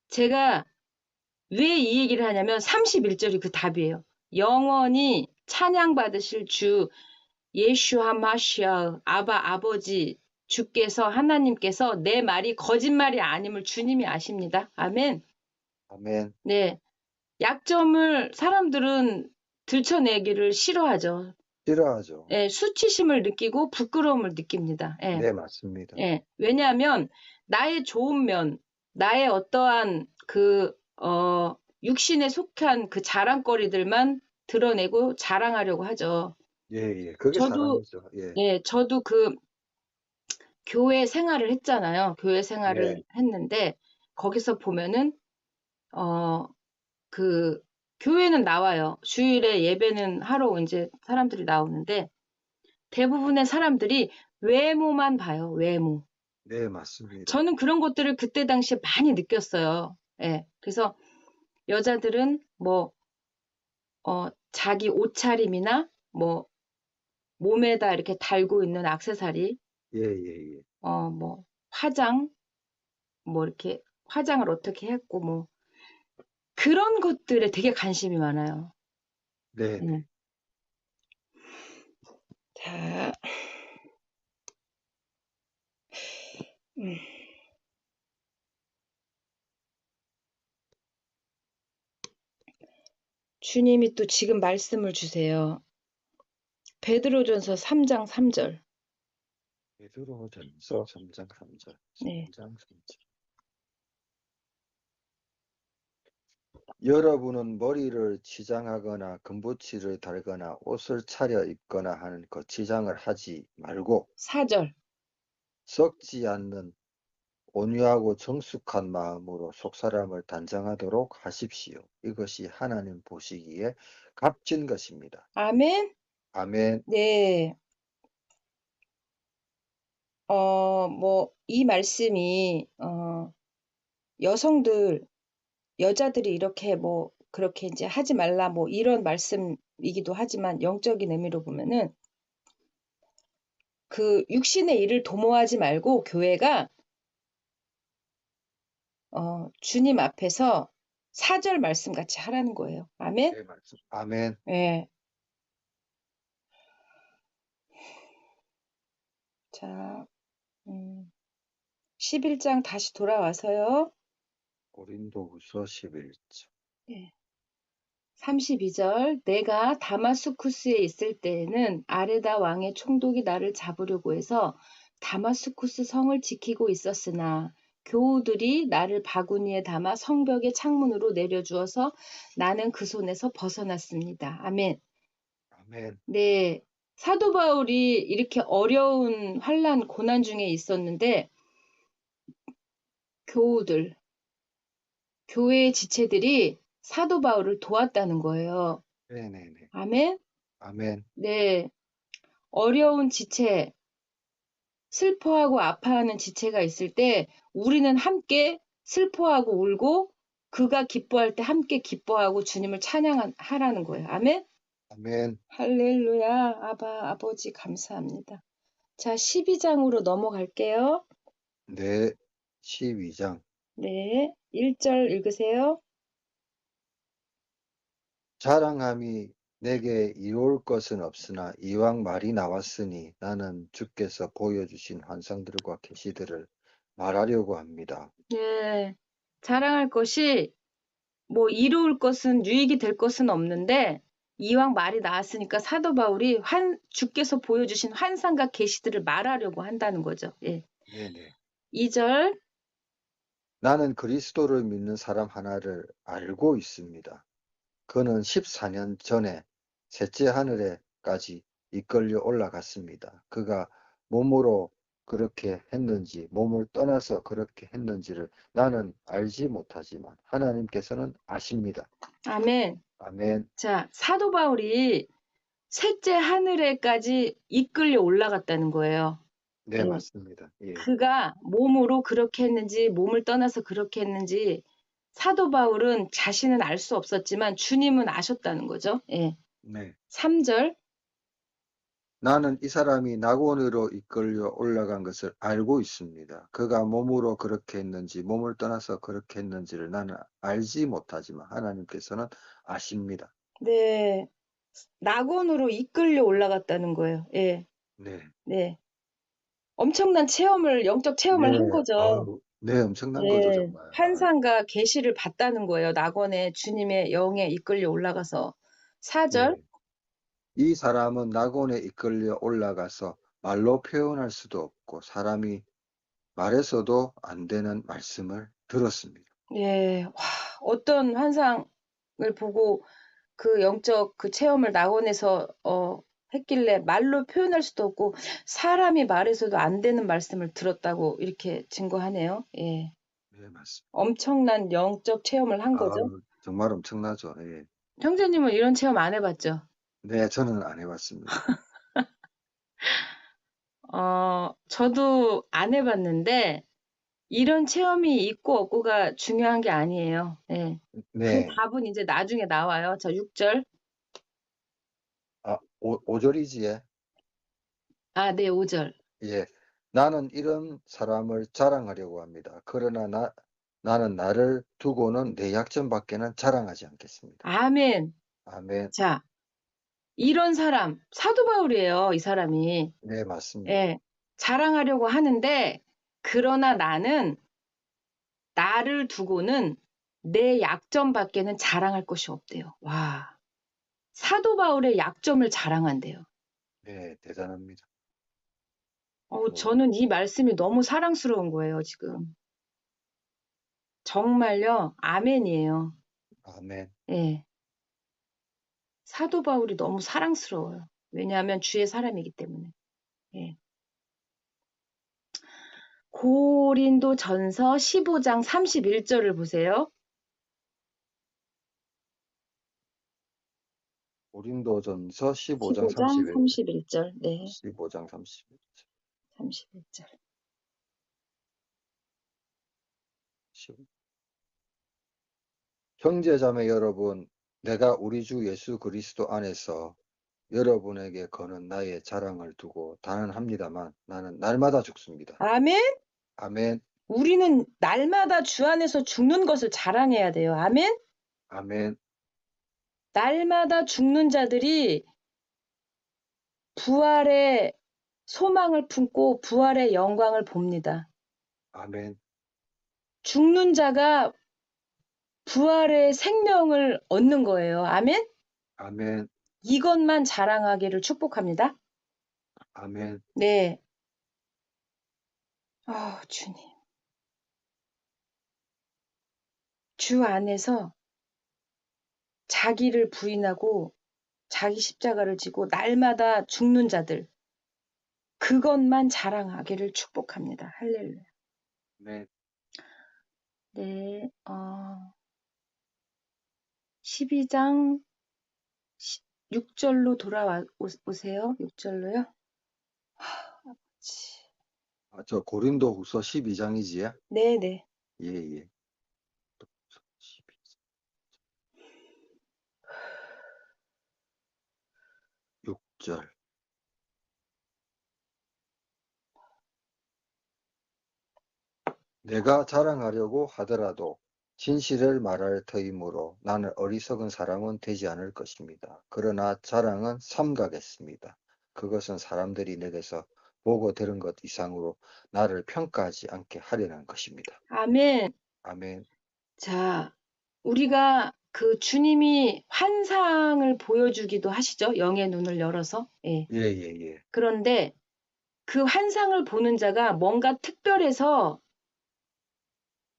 제가 왜 이 얘기를 하냐면 31절이 그 답이에요. 영원히 찬양받으실 주 예슈아 마시아 아버지 주께서 하나님께서 내 말이 거짓말이 아님을 주님이 아십니다. 아멘. 아멘. 네. 약점을 사람들은 들춰내기를 싫어하죠. 싫어하죠. 예, 수치심을 느끼고 부끄러움을 느낍니다. 예, 네, 맞습니다. 예. 왜냐하면 나의 좋은 면, 나의 어떠한 육신에 속한 그 자랑거리들만 드러내고 자랑하려고 하죠. 예, 예. 그게 저도, 사람이죠. 예, 저도 그 교회 생활을 했잖아요. 교회 생활을 네, 했는데, 거기서 보면은, 어, 그, 교회는 나와요. 주일에 예배는 하러 이제 사람들이 나오는데, 대부분의 사람들이 외모만 봐요, 외모. 네, 맞습니다. 저는 그런 것들을 그때 당시에 많이 느꼈어요. 예. 그래서 여자들은 뭐, 자기 옷차림이나 뭐, 몸에다 이렇게 달고 있는 액세서리, 예, 예, 예. 뭐, 화장, 뭐 이렇게 화장을 어떻게 했고, 뭐 그런 것들에 되게 관심이 많아요. 네네. 자, 음, 주님이 또 지금 말씀을 주세요. 베드로전서 3장 3절. 베드로전서 3장 3절. 네. 3장 3절. 여러분은 머리를 치장하거나 금붙이를 달거나 옷을 차려 입거나 하는 거치장을 하지 말고 4절. 썩지 않는 온유하고 정숙한 마음으로 속사람을 단장하도록 하십시오. 이것이 하나님 보시기에 값진 것입니다. 아멘. 아멘. 네. 뭐 이 말씀이 여성들, 여자들이 이렇게 뭐 그렇게 이제 하지 말라 뭐 이런 말씀이기도 하지만 영적인 의미로 보면은 그 육신의 일을 도모하지 말고 교회가 주님 앞에서 4절 말씀 같이 하라는 거예요. 아멘. 네, 말씀. 아멘. 예. 자, 11장 다시 돌아와서요. 고린도후서 11장. 예. 32절 내가 다마스쿠스에 있을 때에는 아레다 왕의 총독이 나를 잡으려고 해서 다마스쿠스 성을 지키고 있었으나 교우들이 나를 바구니에 담아 성벽의 창문으로 내려주어서 나는 그 손에서 벗어났습니다. 아멘. 아멘. 네. 사도 바울이 이렇게 어려운 환난 고난 중에 있었는데 교우들, 교회의 지체들이 사도 바울을 도왔다는 거예요. 네네네. 아멘. 아멘. 네. 어려운 지체, 슬퍼하고 아파하는 지체가 있을 때 우리는 함께 슬퍼하고 울고 그가 기뻐할 때 함께 기뻐하고 주님을 찬양하라는 거예요. 아멘. 아멘. 할렐루야. 아버지 감사합니다. 자, 12장으로 넘어갈게요. 네. 12장. 네. 1절 읽으세요. 자랑함이 내게 이룰 것은 없으나 이왕 말이 나왔으니 나는 주께서 보여주신 환상들과 계시들을 말하려고 합니다. 네. 자랑할 것이 뭐 이루을 것은 유익이 될 것은 없는데 이왕 말이 나왔으니까 사도 바울이 주께서 보여주신 환상과 계시들을 말하려고 한다는 거죠. 예. 네네. 2절. 나는 그리스도를 믿는 사람 하나를 알고 있습니다. 그는 14년 전에 셋째 하늘에까지 이끌려 올라갔습니다. 그가 몸으로 그렇게 했는지, 몸을 떠나서 그렇게 했는지를 나는 알지 못하지만 하나님께서는 아십니다. 아멘. 아멘. 자, 사도 바울이 셋째 하늘에까지 이끌려 올라갔다는 거예요. 네, 예. 맞습니다. 예. 그가 몸으로 그렇게 했는지 몸을 떠나서 그렇게 했는지 사도 바울은 자신은 알 수 없었지만 주님은 아셨다는 거죠. 예. 네. 3절. 나는 이 사람이 낙원으로 이끌려 올라간 것을 알고 있습니다. 그가 몸으로 그렇게 했는지, 몸을 떠나서 그렇게 했는지를 나는 알지 못하지만 하나님께서는 아십니다. 네. 낙원으로 이끌려 올라갔다는 거예요. 예. 네. 네. 엄청난 영적 체험을 한 네. 거죠. 아우, 네, 엄청난 거죠, 예. 정말. 아유, 환상과 계시를 봤다는 거예요. 낙원에 주님의 영에 이끌려 올라가서. 4절. 네. 이 사람은 낙원에 이끌려 올라가서 말로 표현할 수도 없고 사람이 말해서도 안 되는 말씀을 들었습니다. 예. 와, 어떤 환상을 보고 그 영적 그 체험을 낙원에서 했길래 말로 표현할 수도 없고 사람이 말해서도 안 되는 말씀을 들었다고 이렇게 증거하네요. 예. 네, 맞습니다. 엄청난 영적 체험을 한 거죠. 아우, 정말 엄청나죠. 예. 형제님은 이런 체험 안 해봤죠? 네, 저는 안 해봤습니다. 저도 안 해봤는데 이런 체험이 있고 없고가 중요한 게 아니에요. 예. 그 네. 답은 이제 나중에 나와요. 자, 6절. 아, 5절이지에. 아, 네, 5절. 예. 나는 이런 사람을 자랑하려고 합니다. 그러나 나는 나를 두고는 내 약점밖에는 자랑하지 않겠습니다. 아멘. 아멘. 자, 이런 사람, 사도 바울이에요, 이 사람이. 네, 맞습니다. 예, 자랑하려고 하는데, 그러나 나는 나를 두고는 내 약점밖에는 자랑할 것이 없대요. 와, 사도 바울의 약점을 자랑한대요. 네, 대단합니다. 저는 이 말씀이 너무 사랑스러운 거예요, 지금. 정말요, 아멘이에요. 아멘. 예, 사도 바울이 너무 사랑스러워요. 왜냐하면 주의 사람이기 때문에. 예. 고린도 전서 15장 31절을 보세요. 고린도전서 15장 15장 31절. 31절. 네, 15장 31절. 31절. 형제자매 여러분, 내가 우리 주 예수 그리스도 안에서 여러분에게 거는 나의 자랑을 두고 단언합니다만 나는 날마다 죽습니다. 아멘? 아멘. 우리는 날마다 주 안에서 죽는 것을 자랑해야 돼요. 아멘? 아멘. 날마다 죽는 자들이 부활의 소망을 품고 부활의 영광을 봅니다. 아멘. 죽는 자가 부활의 생명을 얻는 거예요. 아멘? 아멘. 이것만 자랑하기를 축복합니다. 아멘. 네. 주님. 주 안에서 자기를 부인하고 자기 십자가를 지고 날마다 죽는 자들, 그것만 자랑하기를 축복합니다. 할렐루야. 아멘. 네, 12장 6절로 돌아오세요. 6절로요. 저 고린도후서 12장이지요? 네네. 예, 예. 6절. 내가 자랑하려고 하더라도 진실을 말할 터이므로 나는 어리석은 사람은 되지 않을 것입니다. 그러나 자랑은 삼가겠습니다. 그것은 사람들이 내게서 보고 들은 것 이상으로 나를 평가하지 않게 하려는 것입니다. 아멘. 아멘. 자, 우리가 그 주님이 환상을 보여주기도 하시죠. 영의 눈을 열어서. 예. 예, 예, 예. 그런데 그 환상을 보는 자가 뭔가 특별해서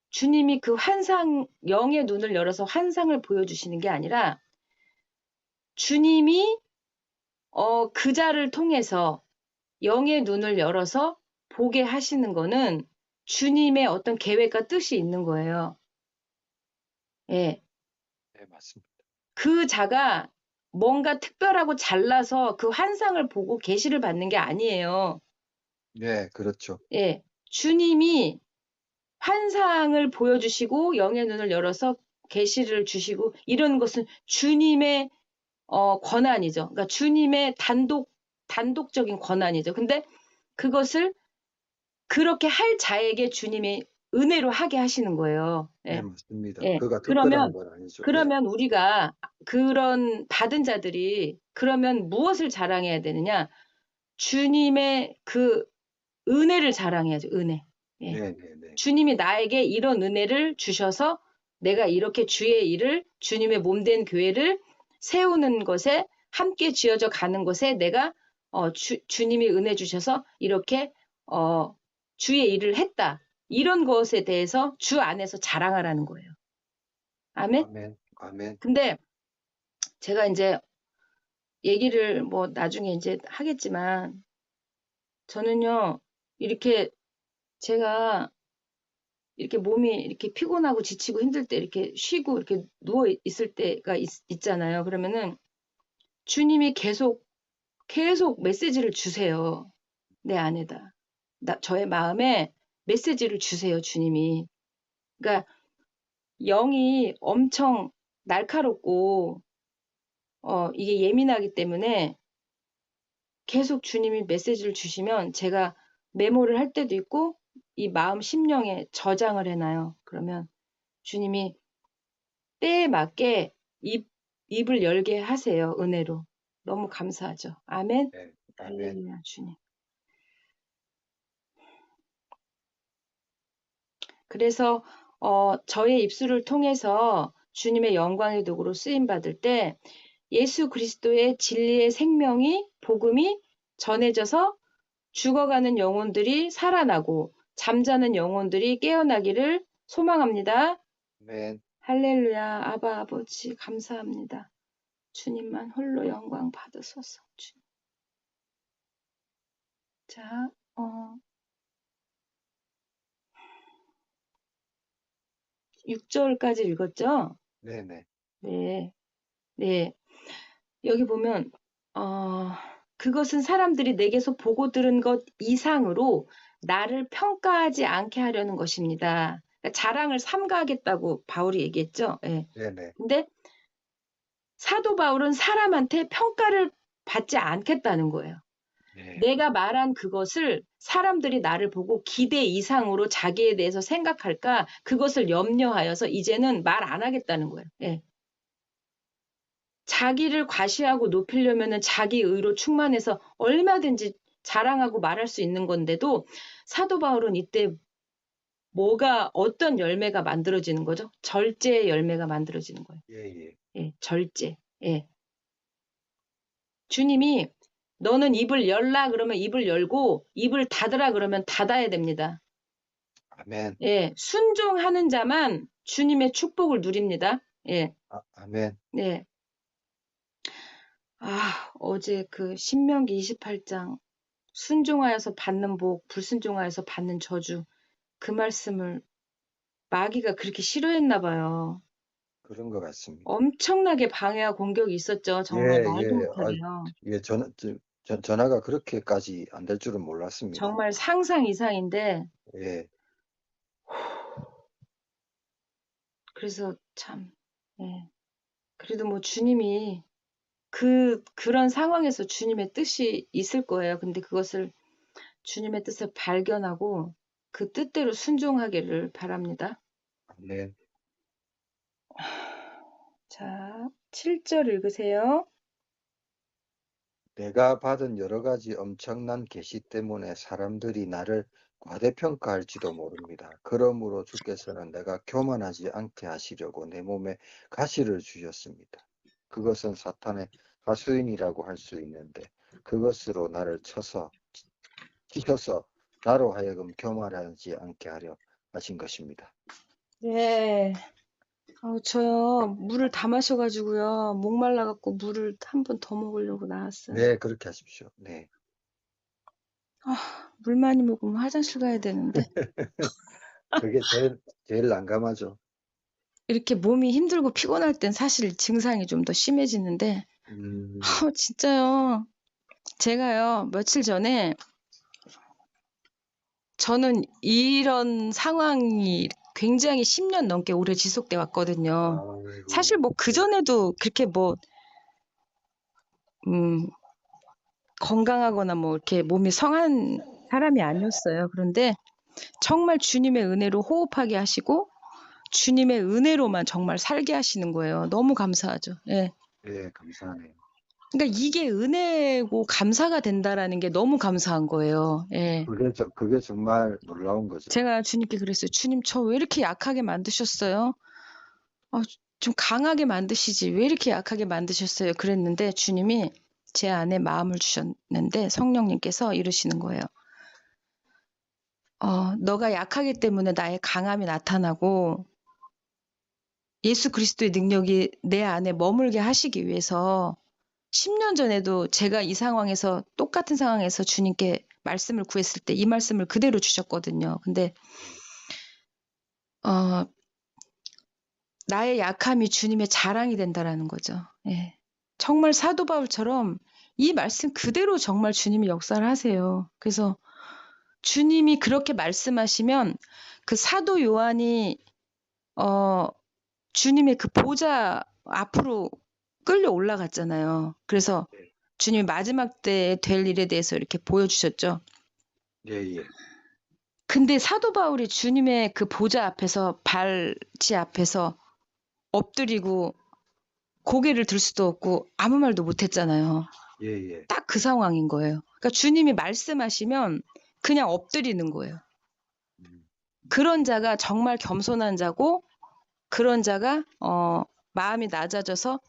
주님이 그 영의 눈을 열어서 환상을 보여주시는 게 아니라 주님이 그 자를 통해서 영의 눈을 열어서 보게 하시는 거는 주님의 어떤 계획과 뜻이 있는 거예요. 예. 네, 맞습니다. 그 자가 뭔가 특별하고 잘나서 그 환상을 보고 계시를 받는 게 아니에요. 네, 그렇죠. 예. 주님이 환상을 보여주시고 영의 눈을 열어서 계시를 주시고 이런 것은 주님의 권한이죠. 그러니까 주님의 단독적인 권한이죠. 근데 그것을 그렇게 할 자에게 주님이 은혜로 하게 하시는 거예요. 네, 예. 맞습니다. 예. 그가 특별한 건 아니죠. 예. 그러면 우리가 그런 받은 자들이 그러면 무엇을 자랑해야 되느냐? 주님의 그 은혜를 자랑해야죠. 은혜. 예. 네, 네, 네. 주님이 나에게 이런 은혜를 주셔서 내가 이렇게 주의 일을 주님의 몸된 교회를 세우는 것에 함께 쥐어져 가는 것에 내가 주님이 은혜 주셔서 이렇게 주의 일을 했다. 이런 것에 대해서 주 안에서 자랑하라는 거예요. 아멘? 아멘. 아멘. 근데 제가 이제 얘기를 뭐 나중에 이제 하겠지만 저는요, 이렇게 제가 이렇게 몸이 이렇게 피곤하고 지치고 힘들 때 이렇게 쉬고 이렇게 누워 있을 때가 있잖아요. 그러면은 주님이 계속 메시지를 주세요. 내 안에다. 저의 마음에 메시지를 주세요, 주님이. 그러니까 영이 엄청 날카롭고 이게 예민하기 때문에 계속 주님이 메시지를 주시면 제가 메모를 할 때도 있고 이 마음 심령에 저장을 해놔요. 그러면 주님이 때에 맞게 입을 열게 하세요. 은혜로. 너무 감사하죠. 아멘. 네. 아멘. 할렐루야 주님. 그래서 저의 입술을 통해서 주님의 영광의 도구로 쓰임 받을 때 예수 그리스도의 진리의 생명이 복음이 전해져서 죽어가는 영혼들이 살아나고 잠자는 영혼들이 깨어나기를 소망합니다. 아멘. 할렐루야. 아바 아버지 감사합니다. 주님만 홀로 영광 받으소서. 주님. 자, 6절까지 읽었죠? 네네. 네. 네. 여기 보면 그것은 사람들이 내게서 보고 들은 것 이상으로 나를 평가하지 않게 하려는 것입니다. 그러니까 자랑을 삼가하겠다고 바울이 얘기했죠. 예. 네네. 근데 사도 바울은 사람한테 평가를 받지 않겠다는 거예요. 네. 내가 말한 그것을 사람들이 나를 보고 기대 이상으로 자기에 대해서 생각할까 그것을 염려하여서 이제는 말 안 하겠다는 거예요. 예. 자기를 과시하고 높이려면은 자기 의로 충만해서 얼마든지 자랑하고 말할 수 있는 건데도 사도 바울은 이때 어떤 열매가 만들어지는 거죠? 절제의 열매가 만들어지는 거예요. 예. 예, 절제. 예. 주님이 너는 입을 열라 그러면 입을 열고 입을 닫으라 그러면 닫아야 됩니다. 아멘. 예, 순종하는 자만 주님의 축복을 누립니다. 예, 아멘. 네. 어제 그 신명기 28장 순종하여서 받는 복, 불순종하여서 받는 저주 그 말씀을 마귀가 그렇게 싫어했나 봐요. 그런 것 같습니다. 엄청나게 방해와 공격이 있었죠. 정말 말도 못하게요. 전화가 그렇게까지 안 될 줄은 몰랐습니다. 정말 상상 이상인데 예. 그래서 참 예. 그래도 뭐 주님이 그런 상황에서 주님의 뜻이 있을 거예요. 근데 그것을 주님의 뜻을 발견하고 그 뜻대로 순종하기를 바랍니다. 아멘. 자, 7절 읽으세요. 내가 받은 여러 가지 엄청난 계시 때문에 사람들이 나를 과대평가할지도 모릅니다. 그러므로 주께서는 내가 교만하지 않게 하시려고 내 몸에 가시를 주셨습니다. 그것은 사탄의 하수인이라고 할 수 있는데 그것으로 나를 치셔서 나로 하여금 교만하지 않게 하려 하신 것입니다. 네. 저요, 물을 다 마셔가지고요, 목말라갖고 물을 한 번 더 먹으려고 나왔어요. 네, 그렇게 하십시오. 네. 물 많이 먹으면 화장실 가야 되는데, 그게 제일 난감하죠. 이렇게 몸이 힘들고 피곤할 땐 사실 증상이 좀 더 심해지는데, 진짜요. 제가요, 며칠 전에, 저는 이런 상황이 굉장히 10년 넘게 오래 지속돼 왔거든요. 아이고. 사실 뭐 그전에도 그렇게 건강하거나 뭐 이렇게 몸이 성한 사람이 아니었어요. 그런데 정말 주님의 은혜로 호흡하게 하시고 주님의 은혜로만 정말 살게 하시는 거예요. 너무 감사하죠. 예. 네, 감사하네요. 그러니까 이게 은혜고 감사가 된다라는 게 너무 감사한 거예요. 예. 그게 정말 놀라운 거죠. 제가 주님께 그랬어요. 주님, 저 왜 이렇게 약하게 만드셨어요? 좀 강하게 만드시지. 왜 이렇게 약하게 만드셨어요? 그랬는데 주님이 제 안에 마음을 주셨는데 성령님께서 이러시는 거예요. 너가 약하기 때문에 나의 강함이 나타나고 예수 그리스도의 능력이 내 안에 머물게 하시기 위해서 10년 전에도 제가 이 상황에서 똑같은 상황에서 주님께 말씀을 구했을 때 이 말씀을 그대로 주셨거든요. 근데 나의 약함이 주님의 자랑이 된다라는 거죠. 예. 정말 사도 바울처럼 이 말씀 그대로 정말 주님이 역사를 하세요. 그래서 주님이 그렇게 말씀하시면 그 사도 요한이 주님의 그 보좌 앞으로 끌려 올라갔잖아요. 그래서 네. 주님이 마지막 때에 될 일에 대해서 이렇게 보여주셨죠. 예, 예. 근데 사도 바울이 주님의 그 보좌 앞에서 발치 앞에서 엎드리고 고개를 들 수도 없고 아무 말도 못 했잖아요. 예, 예. 딱 그 상황인 거예요. 그러니까 주님이 말씀하시면 그냥 엎드리는 거예요. 음, 그런 자가 정말 겸손한 자고 그런 자가 마음이 낮아져서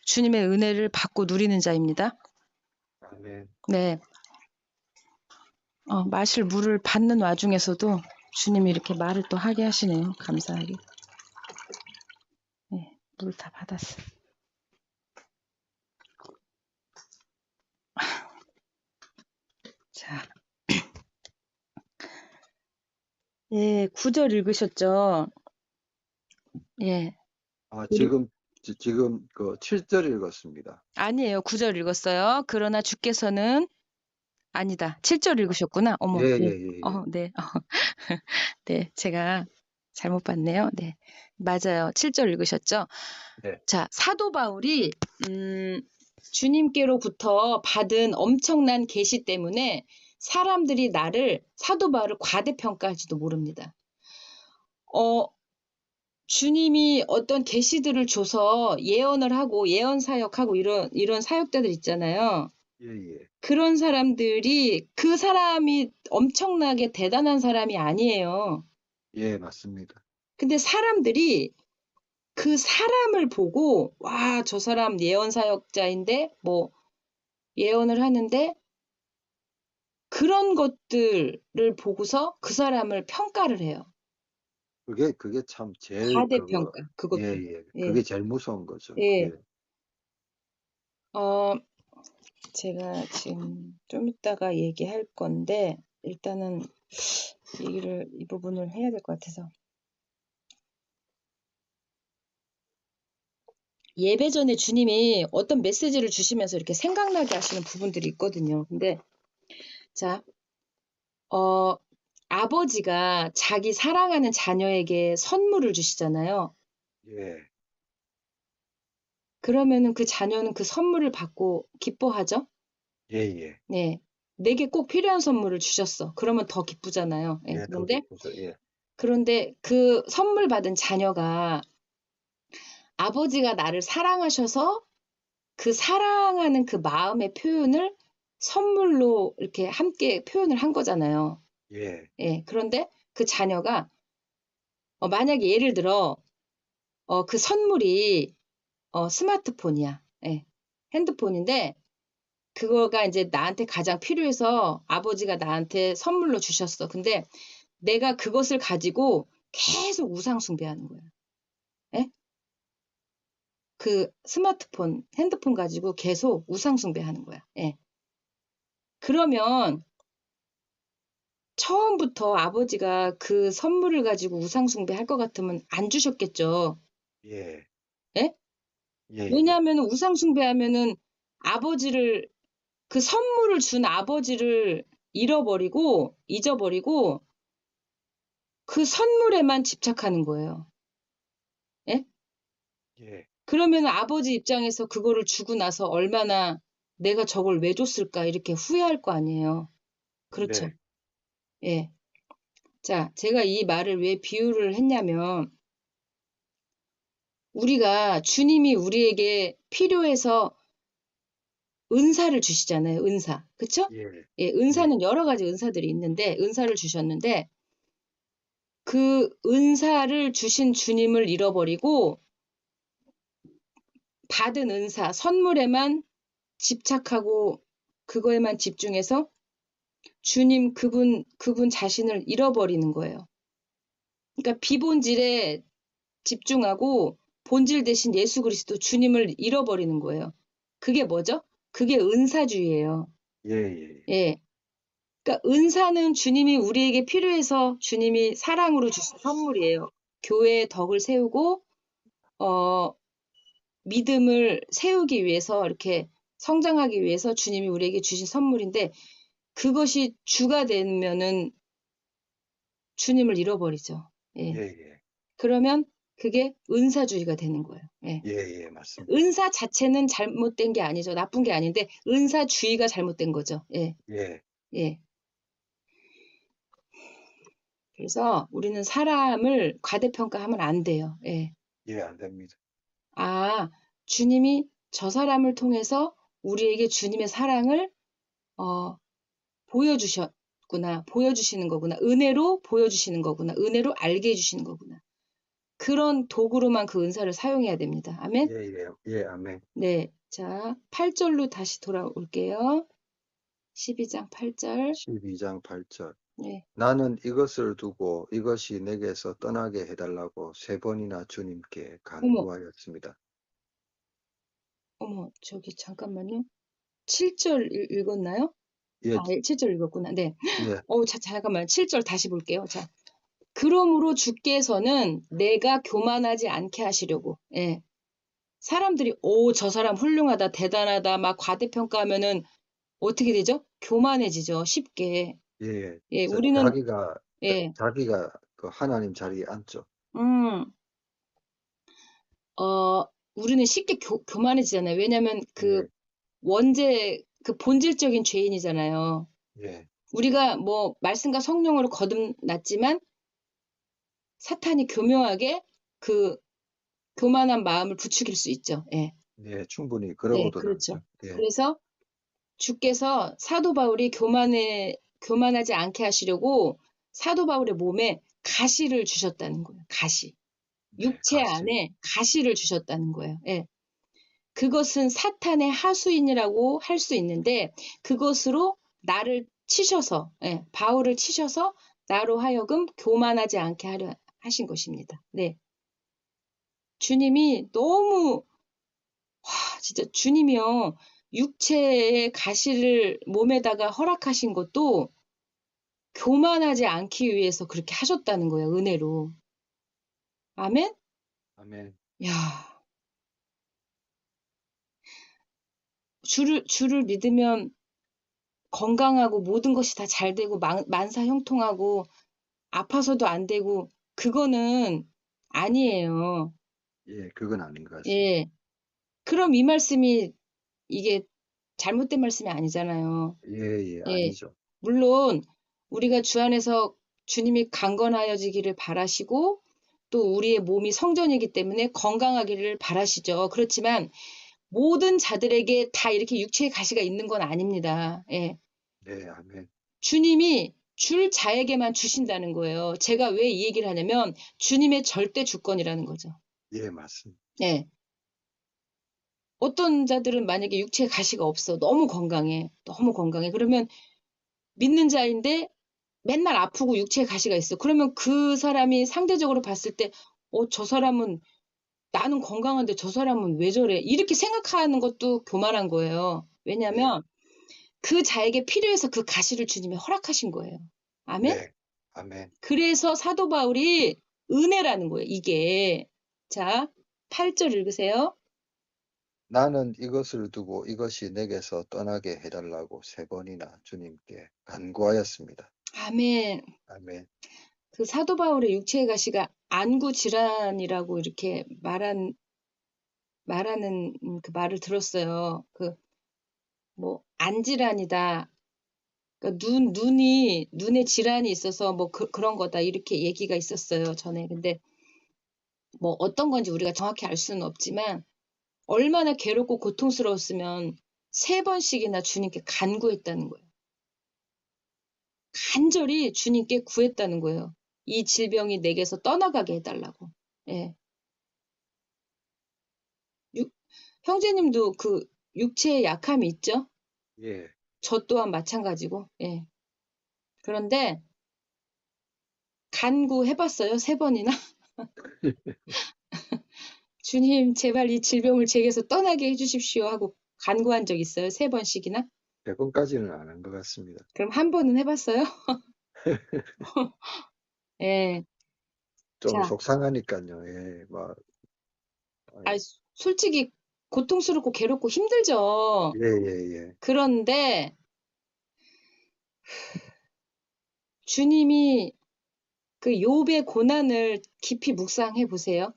주님의 은혜를 받고 누리는 자입니다. 아멘. 네. 마실 물을 받는 와중에서도 주님이 이렇게 말을 또 하게 하시네요. 감사하게. 네, 물 다 받았어요. 자, 예, 9절 읽으셨죠? 예. 아, 우리 지금 그 7절 읽었습니다. 아니에요. 9절 읽었어요. 그러나 주께서는 아니다. 7절 읽으셨구나. 예, 어머, 예, 네. 예, 예. 네. 네, 제가 잘못 봤네요. 네. 맞아요. 7절 읽으셨죠? 네. 자, 사도 바울이 주님께로부터 받은 엄청난 계시 때문에 사람들이 사도 바울을 과대평가할지도 모릅니다. 주님이 어떤 계시들을 줘서 예언을 하고 예언 사역하고 이런 사역자들 있잖아요. 예, 예. 그런 사람들이 그 사람이 엄청나게 대단한 사람이 아니에요. 예, 맞습니다. 근데 사람들이 그 사람을 보고 와, 저 사람 예언 사역자인데 뭐 예언을 하는데 그런 것들을 보고서 그 사람을 평가를 해요. 그게 참 제일 과대평가, 예, 그것도. 예. 예, 그게 제일 무서운 거죠. 예. 예. 어, 제가 지금 좀 이따가 얘기할 건데, 일단은 이 부분을 해야 될 것 같아서. 예배 전에 주님이 어떤 메시지를 주시면서 이렇게 생각나게 하시는 부분들이 있거든요. 근데, 자, 아버지가 자기 사랑하는 자녀에게 선물을 주시잖아요. 예. 그러면은 그 자녀는 그 선물을 받고 기뻐하죠? 예, 예. 네. 내게 꼭 필요한 선물을 주셨어. 그러면 더 기쁘잖아요. 예, 예, 더 기쁘죠. 예. 그런데 그 선물 받은 자녀가 아버지가 나를 사랑하셔서 그 사랑하는 그 마음의 표현을 선물로 이렇게 함께 표현을 한 거잖아요. 예. 예, 그런데 그 자녀가 만약에 예를 들어 그 선물이 스마트폰이야. 예, 핸드폰인데 그거가 이제 나한테 가장 필요해서 아버지가 나한테 선물로 주셨어. 근데 내가 그것을 가지고 계속 우상 숭배하는 거야. 예? 그 스마트폰, 핸드폰 가지고 계속 우상 숭배하는 거야. 예. 그러면 처음부터 아버지가 그 선물을 가지고 우상 숭배할 것 같으면 안 주셨겠죠. 예. 예? 예, 예. 왜냐하면 우상 숭배하면은 아버지를 그 선물을 준 아버지를 잊어버리고 그 선물에만 집착하는 거예요. 예? 예. 그러면 아버지 입장에서 그거를 주고 나서 얼마나 내가 저걸 왜 줬을까 이렇게 후회할 거 아니에요. 그렇죠. 네. 예. 자, 제가 이 말을 왜 비유를 했냐면 우리가 주님이 우리에게 필요해서 은사를 주시잖아요. 은사. 그쵸? 예. 예, 예. 은사는 여러 가지 은사들이 있는데 은사를 주셨는데 그 은사를 주신 주님을 잃어버리고 받은 은사, 선물에만 집착하고 그거에만 집중해서 주님 그분 자신을 잃어버리는 거예요. 그러니까 비본질에 집중하고 본질 대신 예수 그리스도 주님을 잃어버리는 거예요. 그게 뭐죠? 그게 은사주의예요. 예, 예. 예. 그러니까 은사는 주님이 우리에게 필요해서 주님이 사랑으로 주신 선물이에요. 교회의 덕을 세우고 믿음을 세우기 위해서 이렇게 성장하기 위해서 주님이 우리에게 주신 선물인데 그것이 주가 되면은 주님을 잃어버리죠. 예, 예. 예. 그러면 그게 은사주의가 되는 거예요. 예. 예, 예. 맞습니다. 은사 자체는 잘못된 게 아니죠. 나쁜 게 아닌데 은사주의가 잘못된 거죠. 예. 예. 예. 그래서 우리는 사람을 과대평가하면 안 돼요. 예. 예, 안 됩니다. 아, 주님이 저 사람을 통해서 우리에게 주님의 사랑을 보여주셨구나. 보여주시는 거구나. 은혜로 보여주시는 거구나. 은혜로 알게 해주시는 거구나. 그런 도구로만 그 은사를 사용해야 됩니다. 아멘? 예, 예, 예, 아멘. 네. 자, 8절로 다시 돌아올게요. 12장 8절. 12장 8절. 네. 나는 이것을 두고 이것이 내게서 떠나게 해달라고 3번이나 주님께 어머, 간구하였습니다. 어머, 저기 잠깐만요. 7절 읽었나요? 예, 아, 7절 읽었구나. 네. 예, 잠깐만. 7절 다시 볼게요. 자, 그러므로 주께서는 내가 교만하지 않게 하시려고. 예. 사람들이 저 사람 훌륭하다, 대단하다, 막 과대평가하면은 어떻게 되죠? 교만해지죠. 쉽게. 예. 예, 우리는 예, 자기가 그 하나님 자리에 앉죠. 음, 어, 우리는 쉽게 교만해지잖아요. 왜냐면 그 예, 원죄, 그 본질적인 죄인이잖아요. 예, 우리가 뭐 말씀과 성령으로 거듭났지만 사탄이 교묘하게 그 교만한 마음을 부추길 수 있죠. 예. 예, 충분히 네, 그러고도 그렇죠. 남죠. 예, 그래서 주께서 사도 바울이 교만하지 않게 하시려고 사도 바울의 몸에 가시를 주셨다는 거예요. 가시. 네, 육체 가시. 안에 가시를 주셨다는 거예요. 예. 그것은 사탄의 하수인이라고 할 수 있는데 그것으로 나를 치셔서, 예, 바울을 치셔서 나로 하여금 교만하지 않게 하려 하신 것입니다. 네. 주님이 너무 진짜 주님이요. 육체의 가시를 몸에다가 허락하신 것도 교만하지 않기 위해서 그렇게 하셨다는 거예요. 은혜로. 아멘? 아멘. 야, 주를 믿으면 건강하고 모든 것이 다 잘 되고 만사 형통하고 아파서도 안 되고 그거는 아니에요. 예, 그건 아닌 것 같습니다. 예. 그럼 이 말씀이 이게 잘못된 말씀이 아니잖아요. 예, 예, 예. 아니죠. 물론 우리가 주 안에서 주님이 강건하여지기를 바라시고 또 우리의 몸이 성전이기 때문에 건강하기를 바라시죠. 그렇지만 모든 자들에게 다 이렇게 육체의 가시가 있는 건 아닙니다. 예. 네, 아멘. 주님이 줄 자에게만 주신다는 거예요. 제가 왜 이 얘기를 하냐면 주님의 절대 주권이라는 거죠. 예, 맞습니다. 예. 어떤 자들은 만약에 육체에 가시가 없어. 너무 건강해. 너무 건강해. 그러면 믿는 자인데 맨날 아프고 육체에 가시가 있어. 그러면 그 사람이 상대적으로 봤을 때, 저 사람은 나는 건강한데 저 사람은 왜 저래? 이렇게 생각하는 것도 교만한 거예요. 네, 왜냐하면 그 자에게 필요해서 그 가시를 주님이 허락하신 거예요. 아멘? 네, 아멘. 그래서 사도 바울이 은혜라는 거예요. 이게. 자, 8절 읽으세요. 나는 이것을 두고 이것이 내게서 떠나게 해달라고 3번이나 주님께 간구하였습니다. 아멘. 아멘. 그 사도 바울의 육체의 가시가 안구 질환이라고 이렇게 말하는 그 말을 들었어요. 그 뭐 안질환이다. 그러니까 눈에 질환이 있어서 뭐 그런 거다 이렇게 얘기가 있었어요 전에. 근데 뭐 어떤 건지 우리가 정확히 알 수는 없지만 얼마나 괴롭고 고통스러웠으면 3번씩이나 주님께 간구했다는 거예요. 간절히 주님께 구했다는 거예요. 이 질병이 내게서 떠나가게 해달라고. 예. 형제님도 그 육체에 약함이 있죠? 예, 저 또한 마찬가지고. 예. 그런데 간구해봤어요. 3번이나. 주님, 제발 이 질병을 제게서 떠나게 해주십시오 하고 간구한 적 있어요. 3번씩이나. 100번까지는 안 한 것 같습니다. 그럼 한 번은 해봤어요? 예. 좀 자, 속상하니까요. 예, 뭐, 아, 아유, 솔직히 고통스럽고 괴롭고 힘들죠. 예, 예, 예. 그런데 주님이 그 욥의 고난을 깊이 묵상해 보세요.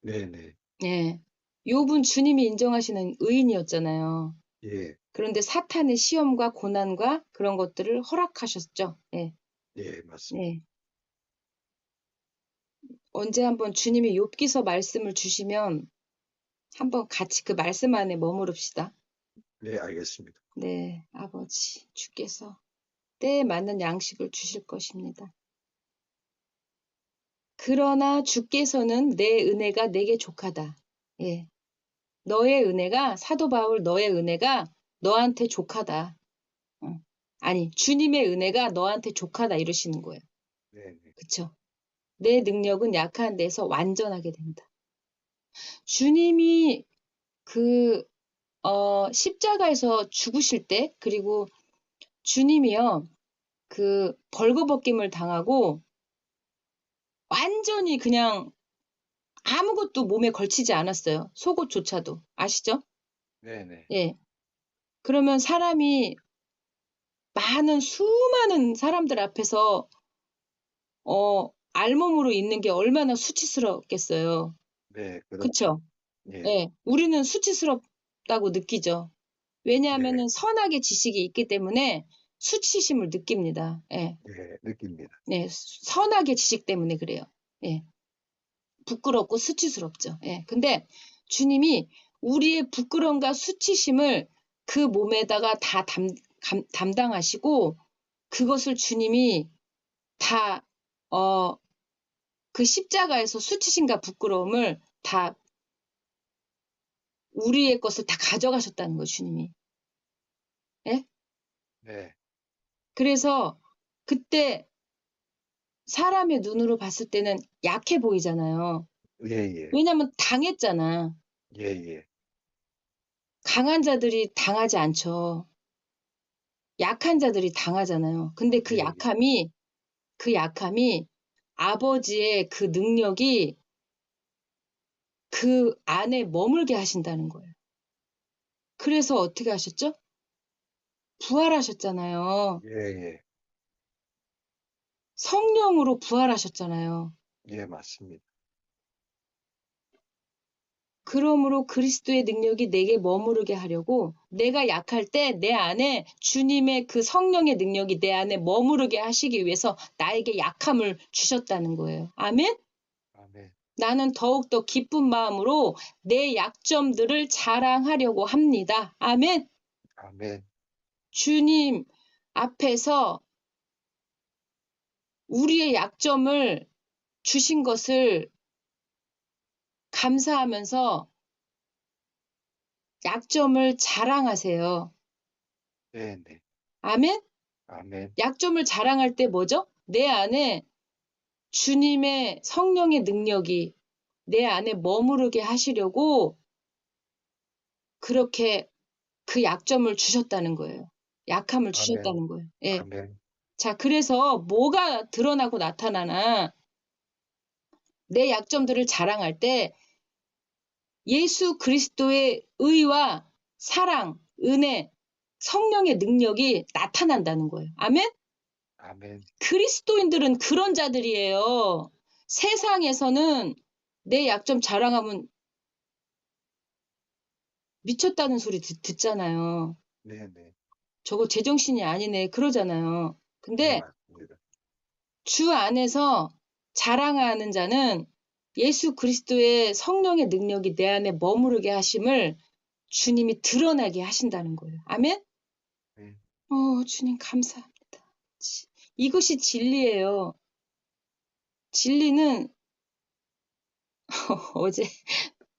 네, 네, 예. 욥은 주님이 인정하시는 의인이었잖아요. 예, 그런데 사탄의 시험과 고난과 그런 것들을 허락하셨죠. 예. 예, 맞습니다. 네. 언제 한번 주님이 욥기서 말씀을 주시면 한번 같이 그 말씀 안에 머무릅시다. 네, 알겠습니다. 네, 아버지, 주께서 때에 맞는 양식을 주실 것입니다. 그러나 주께서는 내 은혜가 내게 족하다. 예. 너의 은혜가, 사도 바울 너의 은혜가 너한테 족하다. 아니, 주님의 은혜가 너한테 족하다 이러시는 거예요. 네, 네. 그쵸? 내 능력은 약한 데서 완전하게 된다. 주님이 십자가에서 죽으실 때, 그리고 주님이요, 벌거벗김을 당하고 완전히 그냥 아무것도 몸에 걸치지 않았어요. 속옷조차도. 아시죠? 네, 네. 예. 그러면 사람이 수많은 사람들 앞에서 알몸으로 있는 게 얼마나 수치스럽겠어요. 네, 그렇죠. 그쵸? 예, 예. 우리는 수치스럽다고 느끼죠. 네, 왜냐하면은 선악의 지식이 있기 때문에 수치심을 느낍니다. 예. 네, 느낍니다. 네. 선악의 지식 때문에 그래요. 예. 부끄럽고 수치스럽죠. 예. 근데 주님이 우리의 부끄러움과 수치심을 그 몸에다가 다 담당하시고 그것을 주님이 다, 그 십자가에서 수치심과 부끄러움을 다 우리의 것을 다 가져가셨다는 거예요, 주님이. 예? 네, 그래서 그때 사람의 눈으로 봤을 때는 약해 보이잖아요. 예, 예, 왜냐면 당했잖아. 예, 예, 강한 자들이 당하지 않죠. 약한 자들이 당하잖아요. 근데 예, 예. 그 약함이 아버지의 그 능력이 그 안에 머물게 하신다는 거예요. 그래서 어떻게 하셨죠? 부활하셨잖아요. 예, 예, 성령으로 부활하셨잖아요. 예, 맞습니다. 그러므로 그리스도의 능력이 내게 머무르게 하려고 내가 약할 때 내 안에 주님의 그 성령의 능력이 내 안에 머무르게 하시기 위해서 나에게 약함을 주셨다는 거예요. 아멘? 아멘, 나는 더욱더 기쁜 마음으로 내 약점들을 자랑하려고 합니다. 아멘? 아멘, 주님 앞에서 우리의 약점을 주신 것을 감사하면서 약점을 자랑하세요. 네, 네, 아멘? 아멘, 약점을 자랑할 때 뭐죠? 내 안에 주님의 성령의 능력이 내 안에 머무르게 하시려고 그렇게 그 약점을 주셨다는 거예요. 약함을 아멘, 주셨다는 거예요. 예. 아멘, 자, 그래서 뭐가 드러나고 나타나나 내 약점들을 자랑할 때 예수 그리스도의 의와 사랑, 은혜, 성령의 능력이 나타난다는 거예요. 아멘? 아멘, 그리스도인들은 그런 자들이에요. 세상에서는 내 약점 자랑하면 미쳤다는 소리 듣잖아요. 네, 네, 저거 제정신이 아니네. 그러잖아요. 네, 근데 맞습니다. 주 안에서 자랑하는 자는 예수 그리스도의 성령의 능력이 내 안에 머무르게 하심을 주님이 드러나게 하신다는 거예요. 아멘? 네, 주님 감사합니다. 이것이 진리예요. 진리는 어제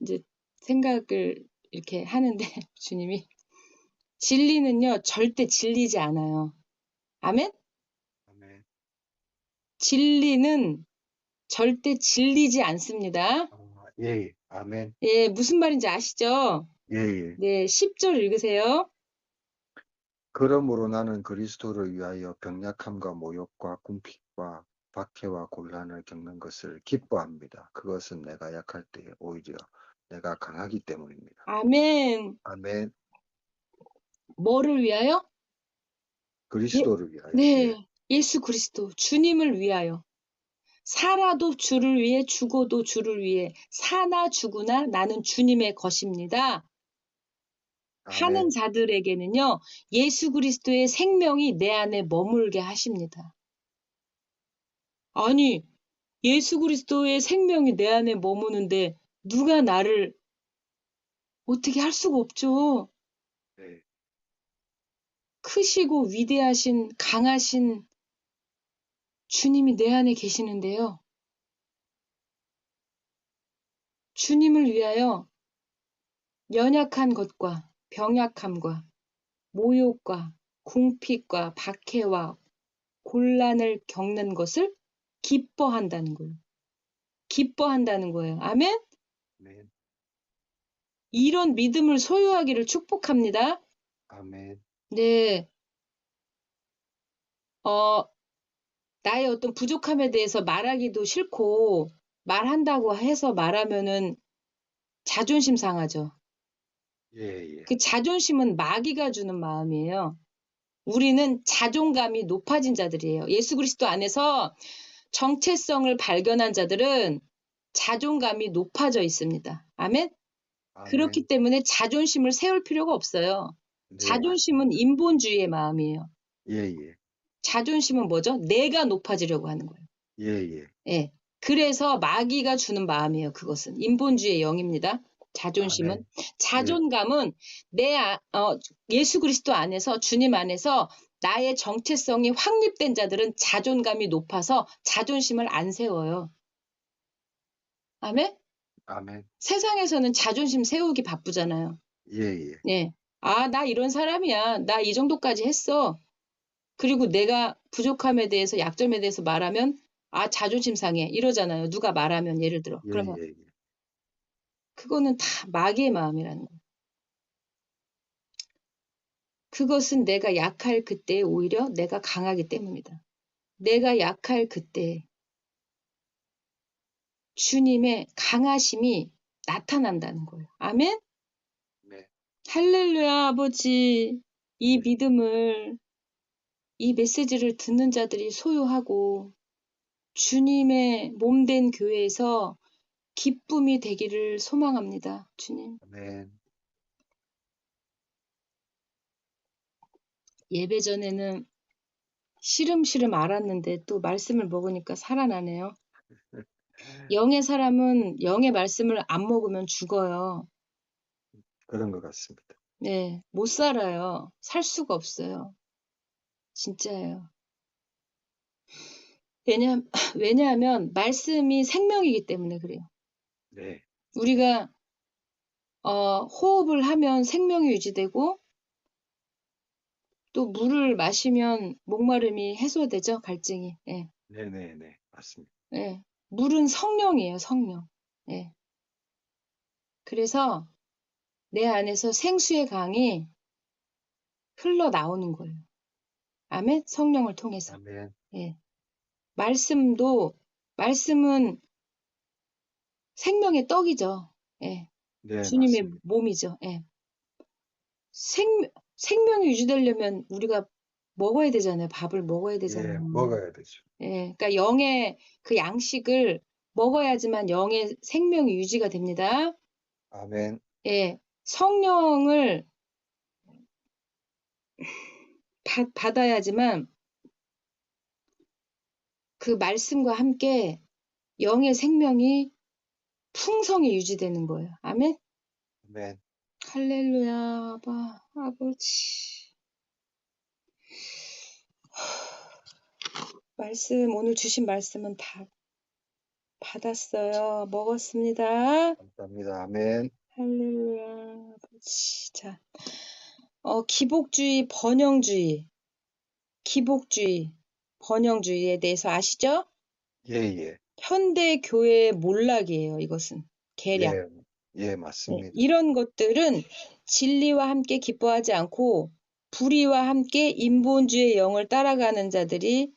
이제 생각을 이렇게 하는데 주님이 진리는요 절대 질리지 않아요. 아멘? 아멘, 진리는 절대 질리지 않습니다. 예, 예, 아멘, 예, 무슨 말인지 아시죠? 예, 예. 네, 10절 읽으세요. 그러므로 나는 그리스도를 위하여 병약함과 모욕과 궁핍과 박해와 곤란을 겪는 것을 기뻐합니다. 그것은 내가 약할 때에 오히려 내가 강하기 때문입니다. 아멘. 아멘. 뭐를 위하여? 예, 그리스도를 위하여. 예. 네, 예수 그리스도, 주님을 위하여. 살아도 주를 위해, 죽어도 주를 위해, 사나 죽으나 나는 주님의 것입니다. 하는 아멘. 자들에게는요, 예수 그리스도의 생명이 내 안에 머물게 하십니다. 아니, 예수 그리스도의 생명이 내 안에 머무는데 누가 나를 어떻게 할 수가 없죠. 네. 크시고 위대하신 강하신 주님이 내 안에 계시는데요. 주님을 위하여 연약한 것과 병약함과 모욕과 궁핍과 박해와 곤란을 겪는 것을 기뻐한다는 거예요. 기뻐한다는 거예요. 아멘? 아멘. 이런 믿음을 소유하기를 축복합니다. 아멘. 네, 나의 어떤 부족함에 대해서 말하기도 싫고, 말한다고 해서 말하면은 자존심 상하죠. 예, 예. 그 자존심은 마귀가 주는 마음이에요. 우리는 자존감이 높아진 자들이에요. 예수 그리스도 안에서 정체성을 발견한 자들은 자존감이 높아져 있습니다. 아멘? 그렇기 아멘. 때문에 자존심을 세울 필요가 없어요. 네, 자존심은 맞습니다. 인본주의의 마음이에요. 예, 예. 자존심은 뭐죠? 내가 높아지려고 하는 거예요. 예, 예. 예. 그래서 마귀가 주는 마음이에요. 그것은 인본주의의 영입니다. 자존심은. 아멘. 예. 자존감은 예수 그리스도 안에서 주님 안에서 나의 정체성이 확립된 자들은 자존감이 높아서 자존심을 안 세워요. 아멘? 아멘. 세상에서는 자존심 세우기 바쁘잖아요. 예, 예. 예. 아, 나 이런 사람이야. 나 이 정도까지 했어. 그리고 내가 부족함에 대해서, 약점에 대해서 말하면, 아, 자존심 상해. 이러잖아요. 누가 말하면, 예를 들어. 예, 그러면, 예, 예. 그거는 다 마귀의 마음이라는 거예요. 그것은 내가 약할 그때 오히려 내가 강하기 때문이다. 내가 약할 그때 주님의 강하심이 나타난다는 거예요. 아멘? 네. 할렐루야, 아버지. 이 네. 믿음을, 이 메시지를 듣는 자들이 소유하고 주님의 몸된 교회에서 기쁨이 되기를 소망합니다. 주님. 아멘. 예배 전에는 시름시름 앓았는데 또 말씀을 먹으니까 살아나네요. 영의 사람은 영의 말씀을 안 먹으면 죽어요. 그런 것 같습니다. 네, 못 살아요. 살 수가 없어요. 진짜예요. 왜냐하면 말씀이 생명이기 때문에 그래요. 네. 우리가 호흡을 하면 생명이 유지되고 또 물을 마시면 목마름이 해소되죠. 갈증이. 예. 네, 네, 네. 맞습니다. 예. 물은 성령이에요. 성령. 예. 그래서 내 안에서 생수의 강이 흘러나오는 거예요. 아멘? 성령을 통해서. 아멘. 예. 말씀은 생명의 떡이죠. 예. 네, 주님의 맞습니다. 몸이죠. 예. 생명이 유지되려면 우리가 먹어야 되잖아요. 밥을 먹어야 예, 되잖아요. 먹어야 되죠. 예. 그러니까 영의 그 양식을 먹어야지만 영의 생명이 유지가 됩니다. 아멘. 예. 성령을 받아야지만 그 말씀과 함께 영의 생명이 풍성히 유지되는 거예요. 아멘? 아멘. 할렐루야, 아버지. 오늘 주신 말씀은 다 받았어요. 먹었습니다. 감사합니다. 아멘. 할렐루야, 아버지. 자, 기복주의, 번영주의에 대해서 아시죠? 예, 예. 현대 교회의 몰락이에요, 이것은. 계략. 예, 예, 네, 맞습니다. 이런 것들은 진리와 함께 기뻐하지 않고 불의와 함께 인본주의의 영을 따라가는 자들이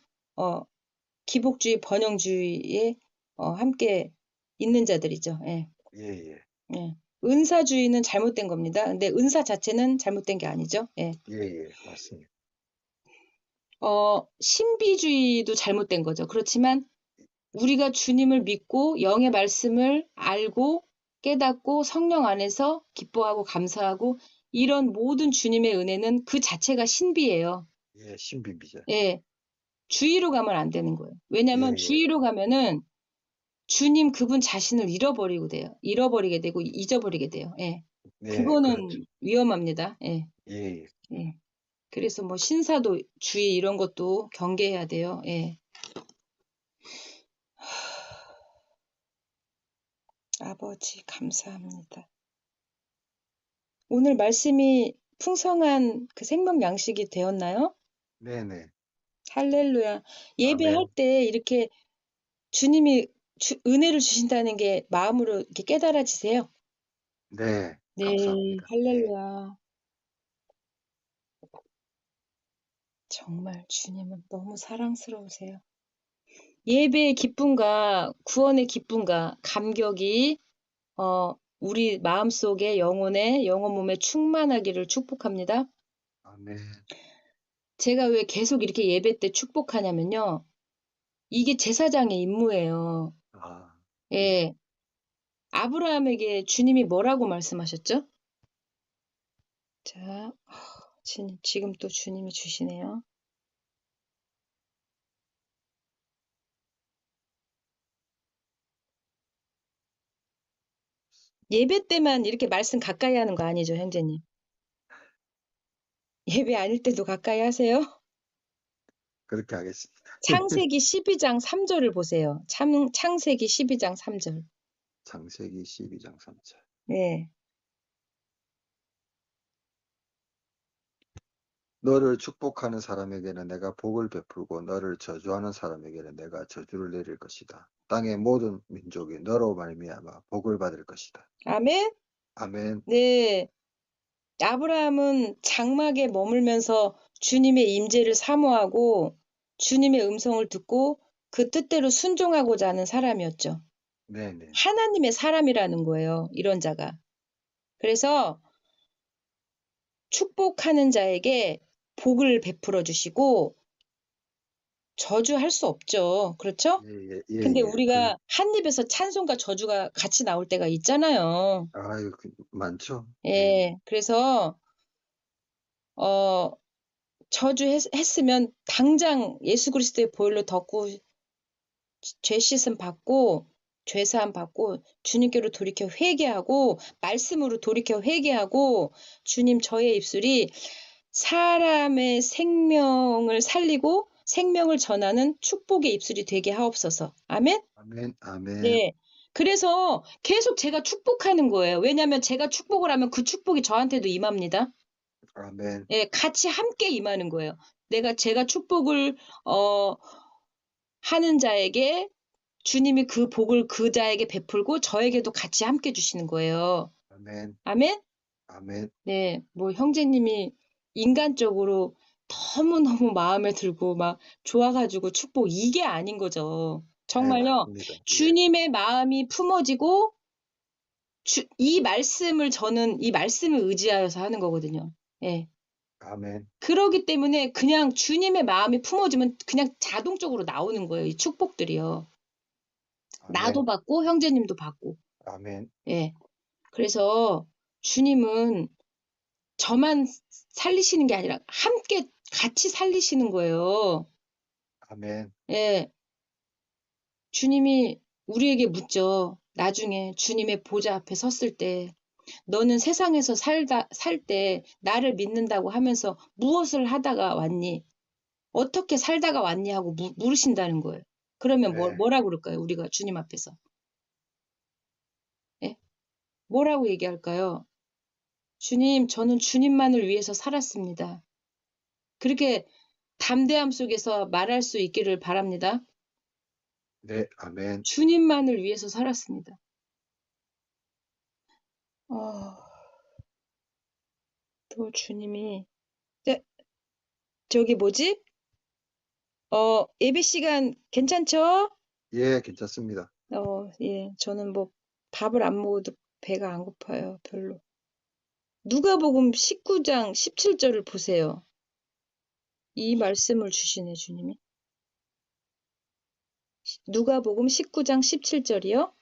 기복주의, 번영주의에 함께 있는 자들이죠. 예, 예, 예. 예. 은사주의는 잘못된 겁니다. 근데 은사 자체는 잘못된 게 아니죠. 예. 예, 예, 맞습니다. 신비주의도 잘못된 거죠. 그렇지만 우리가 주님을 믿고 영의 말씀을 알고 깨닫고 성령 안에서 기뻐하고 감사하고 이런 모든 주님의 은혜는 그 자체가 신비예요. 예, 신비비자. 예. 주의로 가면 안 되는 거예요. 왜냐하면 예, 예. 주의로 가면은 주님 그분 자신을 잃어버리게 되고 잊어버리게 돼요. 예. 네, 그렇죠. 그거는 위험합니다. 예. 예, 예. 예. 그래서 뭐 신사도 주의 이런 것도 경계해야 돼요. 예. 아버지 감사합니다. 오늘 말씀이 풍성한 그 생명 양식이 되었나요? 네네. 할렐루야. 예배할 아멘. 때 이렇게 주님이 은혜를 주신다는 게 마음으로 이렇게 깨달아지세요? 네, 네, 감사합니다. 네. 할렐루야. 정말 주님은 너무 사랑스러우세요. 예배의 기쁨과 구원의 기쁨과 감격이 우리 마음속에 영혼에 영혼 몸에 충만하기를 축복합니다. 아멘. 제가 왜 계속 이렇게 예배 때 축복하냐면요. 이게 제사장의 임무예요. 아, 예. 예. 아브라함에게 주님이 뭐라고 말씀하셨죠? 자, 지금 또 주님이 주시네요. 예배 때만 이렇게 말씀 가까이 하는 거 아니죠, 형제님? 예배 아닐 때도 가까이 하세요? 그렇게 하겠습니다. 창세기 12장 3절을 보세요. 창세기 12장 3절. 창세기 12장 3절. 네. 너를 축복하는 사람에게는 내가 복을 베풀고 너를 저주하는 사람에게는 내가 저주를 내릴 것이다. 땅의 모든 민족이 너로 말미암아 복을 받을 것이다. 아멘? 아멘. 네. 아브라함은 장막에 머물면서 주님의 임재를 사모하고 주님의 음성을 듣고 그 뜻대로 순종하고자 하는 사람이었죠. 네네. 하나님의 사람이라는 거예요, 이런 자가. 그래서 축복하는 자에게 복을 베풀어 주시고 저주할 수 없죠. 그렇죠? 예, 예, 예, 근데 예. 우리가 한 입에서 찬송과 저주가 같이 나올 때가 있잖아요. 아유, 많죠. 예, 예. 그래서 어 저주했으면 당장 예수 그리스도의 보혈로 덮고 죄 씻음 받고 죄 사함 받고 주님께로 돌이켜 회개하고 말씀으로 돌이켜 회개하고 주님 저의 입술이 사람의 생명을 살리고 생명을 전하는 축복의 입술이 되게 하옵소서. 아멘? 아멘, 아멘, 네. 그래서 계속 제가 축복하는 거예요. 왜냐하면 제가 축복을 하면 그 축복이 저한테도 임합니다. 아멘, 예, 같이 함께 임하는 거예요. 제가 축복을 어, 하는 자에게 주님이 그 복을 그 자에게 베풀고 저에게도 같이 함께 주시는 거예요. 아멘, 아멘? 아멘. 네, 뭐 형제님이 인간적으로 너무너무 마음에 들고 막 좋아가지고 축복 이게 아닌 거죠. 네, 정말요. 맞습니다. 예, 주님의 마음이 품어지고 이 말씀을 저는 이 말씀을 의지하여서 하는 거거든요. 예. 아멘, 그러기 때문에 그냥 주님의 마음이 품어지면 그냥 자동적으로 나오는 거예요. 이 축복들이요. 나도 아멘, 받고 형제님도 받고. 아멘, 예. 그래서 주님은 저만 살리시는 게 아니라 함께 같이 살리시는 거예요. 아멘, 예. 주님이 우리에게 묻죠. 나중에 주님의 보좌 앞에 섰을 때 너는 세상에서 살 때 나를 믿는다고 하면서 무엇을 하다가 왔니? 어떻게 살다가 왔니? 하고 물으신다는 거예요. 그러면 네, 뭐라 그럴까요? 우리가 주님 앞에서. 예? 뭐라고 얘기할까요? 주님, 저는 주님만을 위해서 살았습니다. 그렇게 담대함 속에서 말할 수 있기를 바랍니다. 네, 아멘. 주님만을 위해서 살았습니다. 어, 또 주님이, 네, 저기 뭐지? 예배 시간 괜찮죠? 예, 괜찮습니다. 예, 저는 뭐 밥을 안 먹어도 배가 안 고파요, 별로. 누가복음 19장 17절을 보세요. 이 말씀을 주시네, 주님이. 누가복음 19장 17절이요?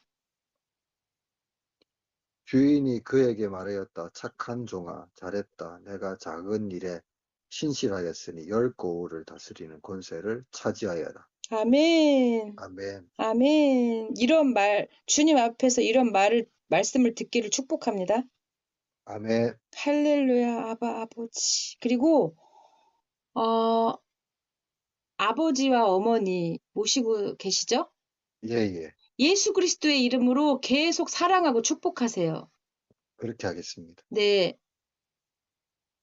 주인이 그에게 말하였다. 착한 종아, 잘했다. 내가 작은 일에 신실하였으니 열 고을을 다스리는 권세를 차지하여라. 아멘. 아멘. 아멘. 주님 앞에서 이런 말씀을 듣기를 축복합니다. 아멘. 할렐루야, 아바, 아버지. 그리고, 어, 아버지와 어머니 모시고 계시죠? 예, 예. 예수 그리스도의 이름으로 계속 사랑하고 축복하세요. 그렇게 하겠습니다. 네.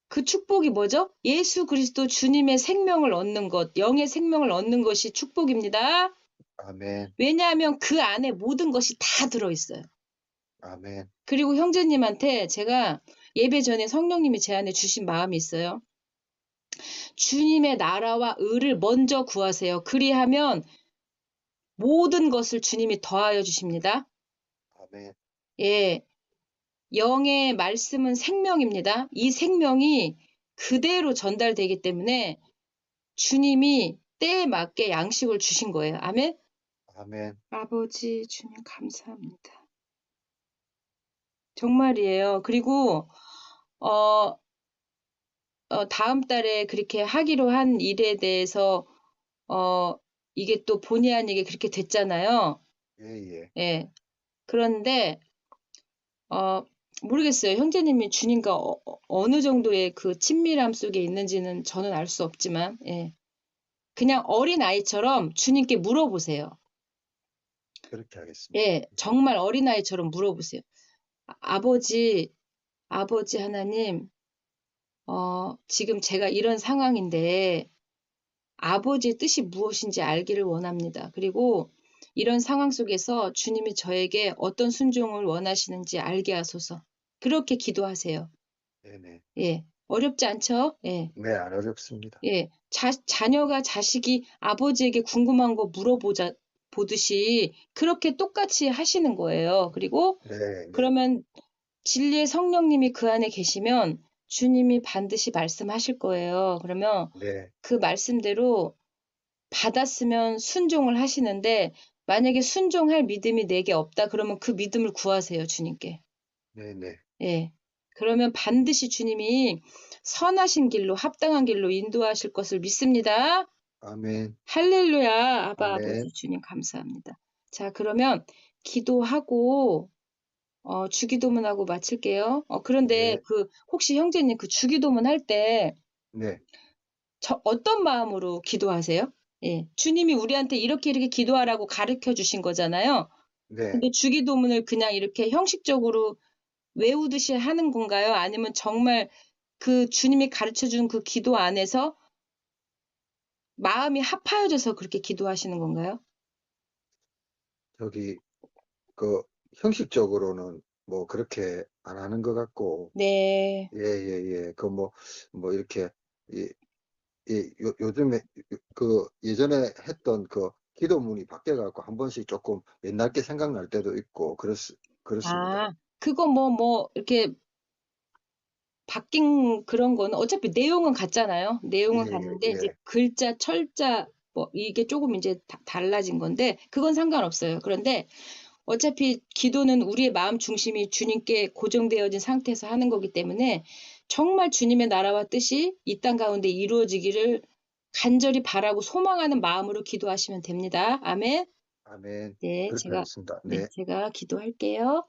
그 축복이 뭐죠? 예수 그리스도 주님의 생명을 얻는 것, 영의 생명을 얻는 것이 축복입니다. 아멘. 왜냐하면 그 안에 모든 것이 다 들어있어요. 아멘. 그리고 형제님한테 제가 예배 전에 성령님이 제 안에 주신 마음이 있어요. 주님의 나라와 의를 먼저 구하세요. 그리하면 모든 것을 주님이 더하여 주십니다. 아멘. 예. 영의 말씀은 생명입니다. 이 생명이 그대로 전달되기 때문에 주님이 때에 맞게 양식을 주신 거예요. 아멘. 아멘. 아버지 주님 감사합니다. 정말이에요. 그리고 어, 다음 달에 그렇게 하기로 한 일에 대해서 어, 이게 또 본의 아니게 그렇게 됐잖아요. 예, 예. 예. 그런데 어, 모르겠어요. 형제님이 주님과 어느 정도의 그 친밀함 속에 있는지는 저는 알 수 없지만, 예. 그냥 어린 아이처럼 주님께 물어보세요. 그렇게 하겠습니다. 예, 예. 정말 어린 아이처럼 물어보세요. 아버지, 아버지 하나님, 지금 제가 이런 상황인데 아버지의 뜻이 무엇인지 알기를 원합니다. 그리고 이런 상황 속에서 주님이 저에게 어떤 순종을 원하시는지 알게 하소서. 그렇게 기도하세요. 네네. 예, 어렵지 않죠? 예, 네, 안 어렵습니다. 예. 자녀가 자식이 아버지에게 궁금한 거 보듯이 그렇게 똑같이 하시는 거예요. 그리고 네, 네, 그러면 진리의 성령님이 그 안에 계시면 주님이 반드시 말씀하실 거예요. 그러면 네, 그 말씀대로 받았으면 순종을 하시는데 만약에 순종할 믿음이 내게 없다 그러면 그 믿음을 구하세요, 주님께. 네, 네. 예. 그러면 반드시 주님이 선하신 길로 합당한 길로 인도하실 것을 믿습니다. 아멘. 할렐루야. 아바 아멘. 아버지 주님 감사합니다. 자, 그러면 기도하고 주기도문하고 마칠게요. 그런데 네, 혹시 형제님 그 주기도문 할 때 네, 어떤 마음으로 기도하세요? 예. 주님이 우리한테 이렇게 이렇게 기도하라고 가르쳐 주신 거잖아요. 네. 근데 주기도문을 그냥 이렇게 형식적으로 외우듯이 하는 건가요? 아니면 정말 그 주님이 가르쳐 준 그 기도 안에서 마음이 합하여져서 그렇게 기도하시는 건가요? 저기, 그, 형식적으로는 뭐 그렇게 안 하는 것 같고, 네. 예, 예, 예. 뭐 이렇게, 이, 요즘에, 그, 예전에 했던 그 기도문이 바뀌어갖고 한 번씩 조금 옛날 게 생각날 때도 있고, 그렇습니다. 아, 그거 이렇게 바뀐 그런 거는 어차피 내용은 같잖아요. 예, 내용은 예, 같은데 이제 예. 글자, 철자 이게 조금 이제 달라진 건데 그건 상관없어요. 그런데 어차피 기도는 우리의 마음 중심이 주님께 고정되어진 상태에서 하는 거기 때문에 정말 주님의 나라와 뜻이 이 땅 가운데 이루어지기를 간절히 바라고 소망하는 마음으로 기도하시면 됩니다. 아멘. 아멘. 네, 그렇게 하겠습니다. 네, 제가 기도할게요.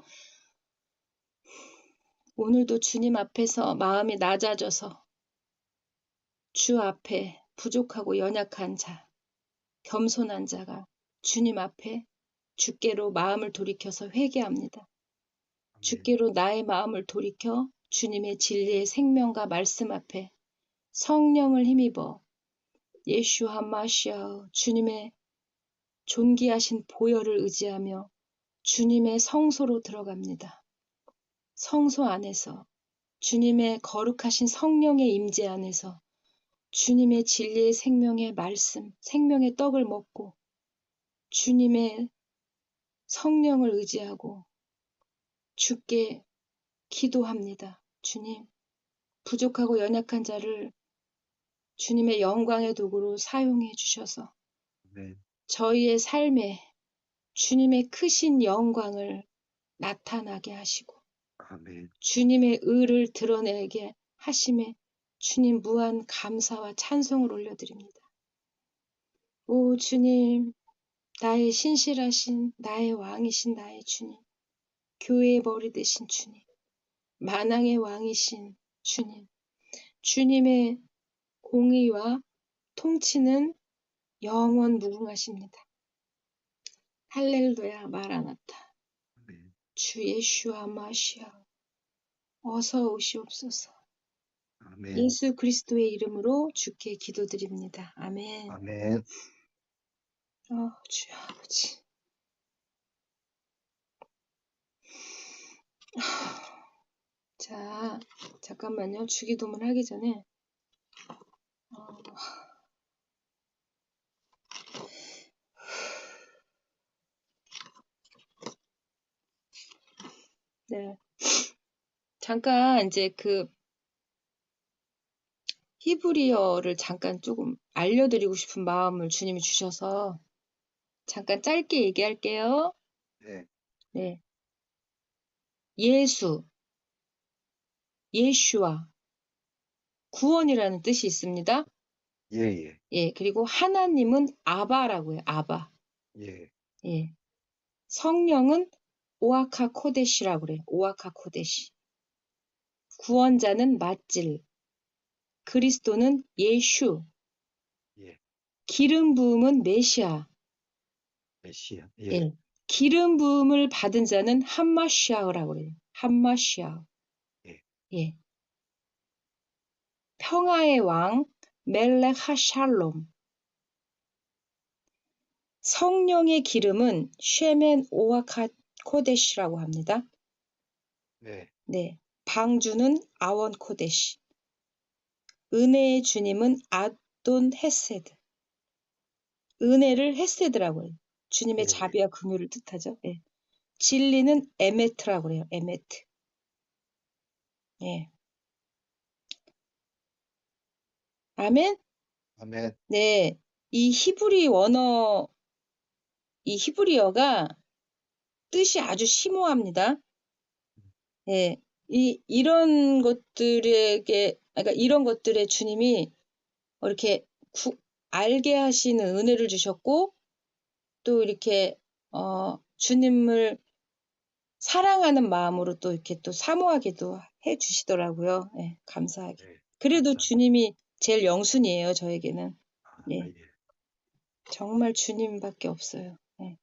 오늘도 주님 앞에서 마음이 낮아져서 주 앞에 부족하고 연약한 자, 겸손한 자가 주님 앞에 주께로 마음을 돌이켜서 회개합니다. 아멘. 주께로 나의 마음을 돌이켜 주님의 진리의 생명과 말씀 앞에 성령을 힘입어 예슈와 마시아 주님의 존귀하신 보혈을 의지하며 주님의 성소로 들어갑니다. 성소 안에서 주님의 거룩하신 성령의 임재 안에서 주님의 진리의 생명의 말씀, 생명의 떡을 먹고 주님의 성령을 의지하고 주께 기도합니다. 주님, 부족하고 연약한 자를 주님의 영광의 도구로 사용해 주셔서 아멘. 저희의 삶에 주님의 크신 영광을 나타나게 하시고 아멘. 주님의 의를 드러내게 하심에 주님 무한 감사와 찬송을 올려드립니다. 오 주님, 나의 신실하신 나의 왕이신 나의 주님, 교회의 머리 되신 주님, 만왕의 왕이신 주님, 주님의 공의와 통치는 영원 무궁하십니다. 할렐루야 마라나타. 아멘. 주 예슈아 마시아 어서 오시옵소서. 아멘. 예수 그리스도의 이름으로 주께 기도드립니다. 아멘. 아멘. 주여 아버지. 자, 잠깐만요. 주기도문 하기 전에 어, 네. 잠깐 이제 그 히브리어를 잠깐 조금 알려드리고 싶은 마음을 주님이 주셔서 잠깐 짧게 얘기할게요. 네. 네. 예수, 예슈아, 구원이라는 뜻이 있습니다. 예, 예. 예, 그리고 하나님은 아바라고 해요. 아바. 예. 예. 성령은 오아카 코데시라고 그래요. 오아카 코데시. 구원자는 맞질. 그리스도는 예슈. 예. 기름 부음은 메시아. 메시아. 예. 예. 기름 부음을 받은 자는 함마시아라고 그래요. 함마시아. 예. 예. 평화의 왕 멜렉 하샬롬. 성령의 기름은 쉐멘 오아카 코데시라고 합니다. 네. 네. 방주는 아원 코데시. 은혜의 주님은 아돈 헤세드. 은혜를 헤세드라고 해요. 주님의 예. 자비와 긍휼을 뜻하죠. 예. 진리는 에메트라고 그래요. 에메트. 예. 아멘. 아멘. 네. 이 히브리어가 뜻이 아주 심오합니다. 예. 이런 것들에게, 그러니까 이런 것들에 주님이 이렇게 알게 하시는 은혜를 주셨고, 또 이렇게, 주님을 사랑하는 마음으로 또 이렇게 또 사모하기도 해 주시더라고요. 예, 감사하게. 네. 그래도 감사합니다. 주님이 제일 영순이에요, 저에게는. 예, 예. 정말 주님밖에 없어요. 예,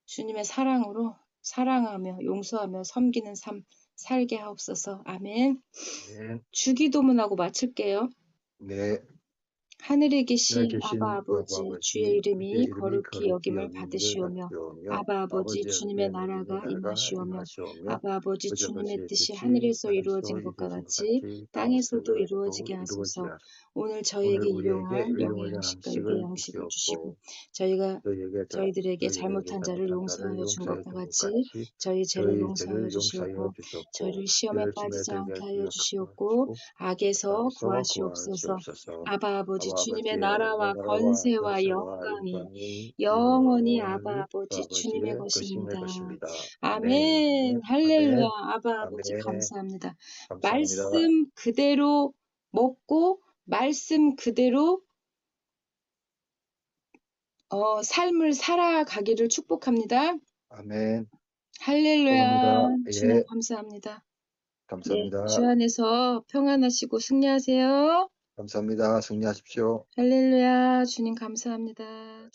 주님의 사랑으로 사랑하며 용서하며 섬기는 삶 살게 하옵소서. 아멘. 네. 주기도문하고 마칠게요. 네. 하늘에 하늘에 계신 아바 계신 아바 아버지, 주의 아버지, 주의 이름이 이름이 거룩히 거룩히 여김을 여김을 받으시오며, 받으시오며 아바 아버지, 아버지 주님의 하나님의 나라가 나라가 임하시오며, 임하시오며 아바 아버지, 그저 주님의 것의 뜻이 뜻이 하늘에서 땅에서 이루어진 것과 이루어진 것 같이 같이 땅에서도 땅에서도 이루어지게 하소서. 이루어지라. 오늘 오늘 저희에게 우리에게 일용할 영의 일용할 양식과 육의 양식을 양식을 주시고, 주시옵고 저희들에게 저희에게 잘못한 자를 잘못한 자를 용서하여 준 용서해 것과 준 것 같이 같이 저희 죄를 저희 용서하여 죄를 용서하여 주시옵고, 주셨고 저희를 시험에 열심에 빠지지 들게 않게 하지 하여 주시옵고, 마시고 악에서 악에서 구하시옵소서. 구하시옵소서. 아바 아버지, 아바 주님의 아버지의 나라와 나라와 권세와 권세와 영광이 영광이 영원히 아바 영원히 아버지 주님의 아버지의 것입니다. 것임의 것입니다. 아멘. 아멘. 할렐루야. 아멘. 아바 아버지 아멘. 감사합니다. 감사합니다. 말씀 그대로 먹고 말씀 그대로 삶을 살아가기를 축복합니다. 아멘. 할렐루야. 축복합니다. 주님 예. 감사합니다. 네, 주 감사합니다. 안에서 평안하시고 승리하세요. 감사합니다. 승리하십시오. 할렐루야. 주님 감사합니다.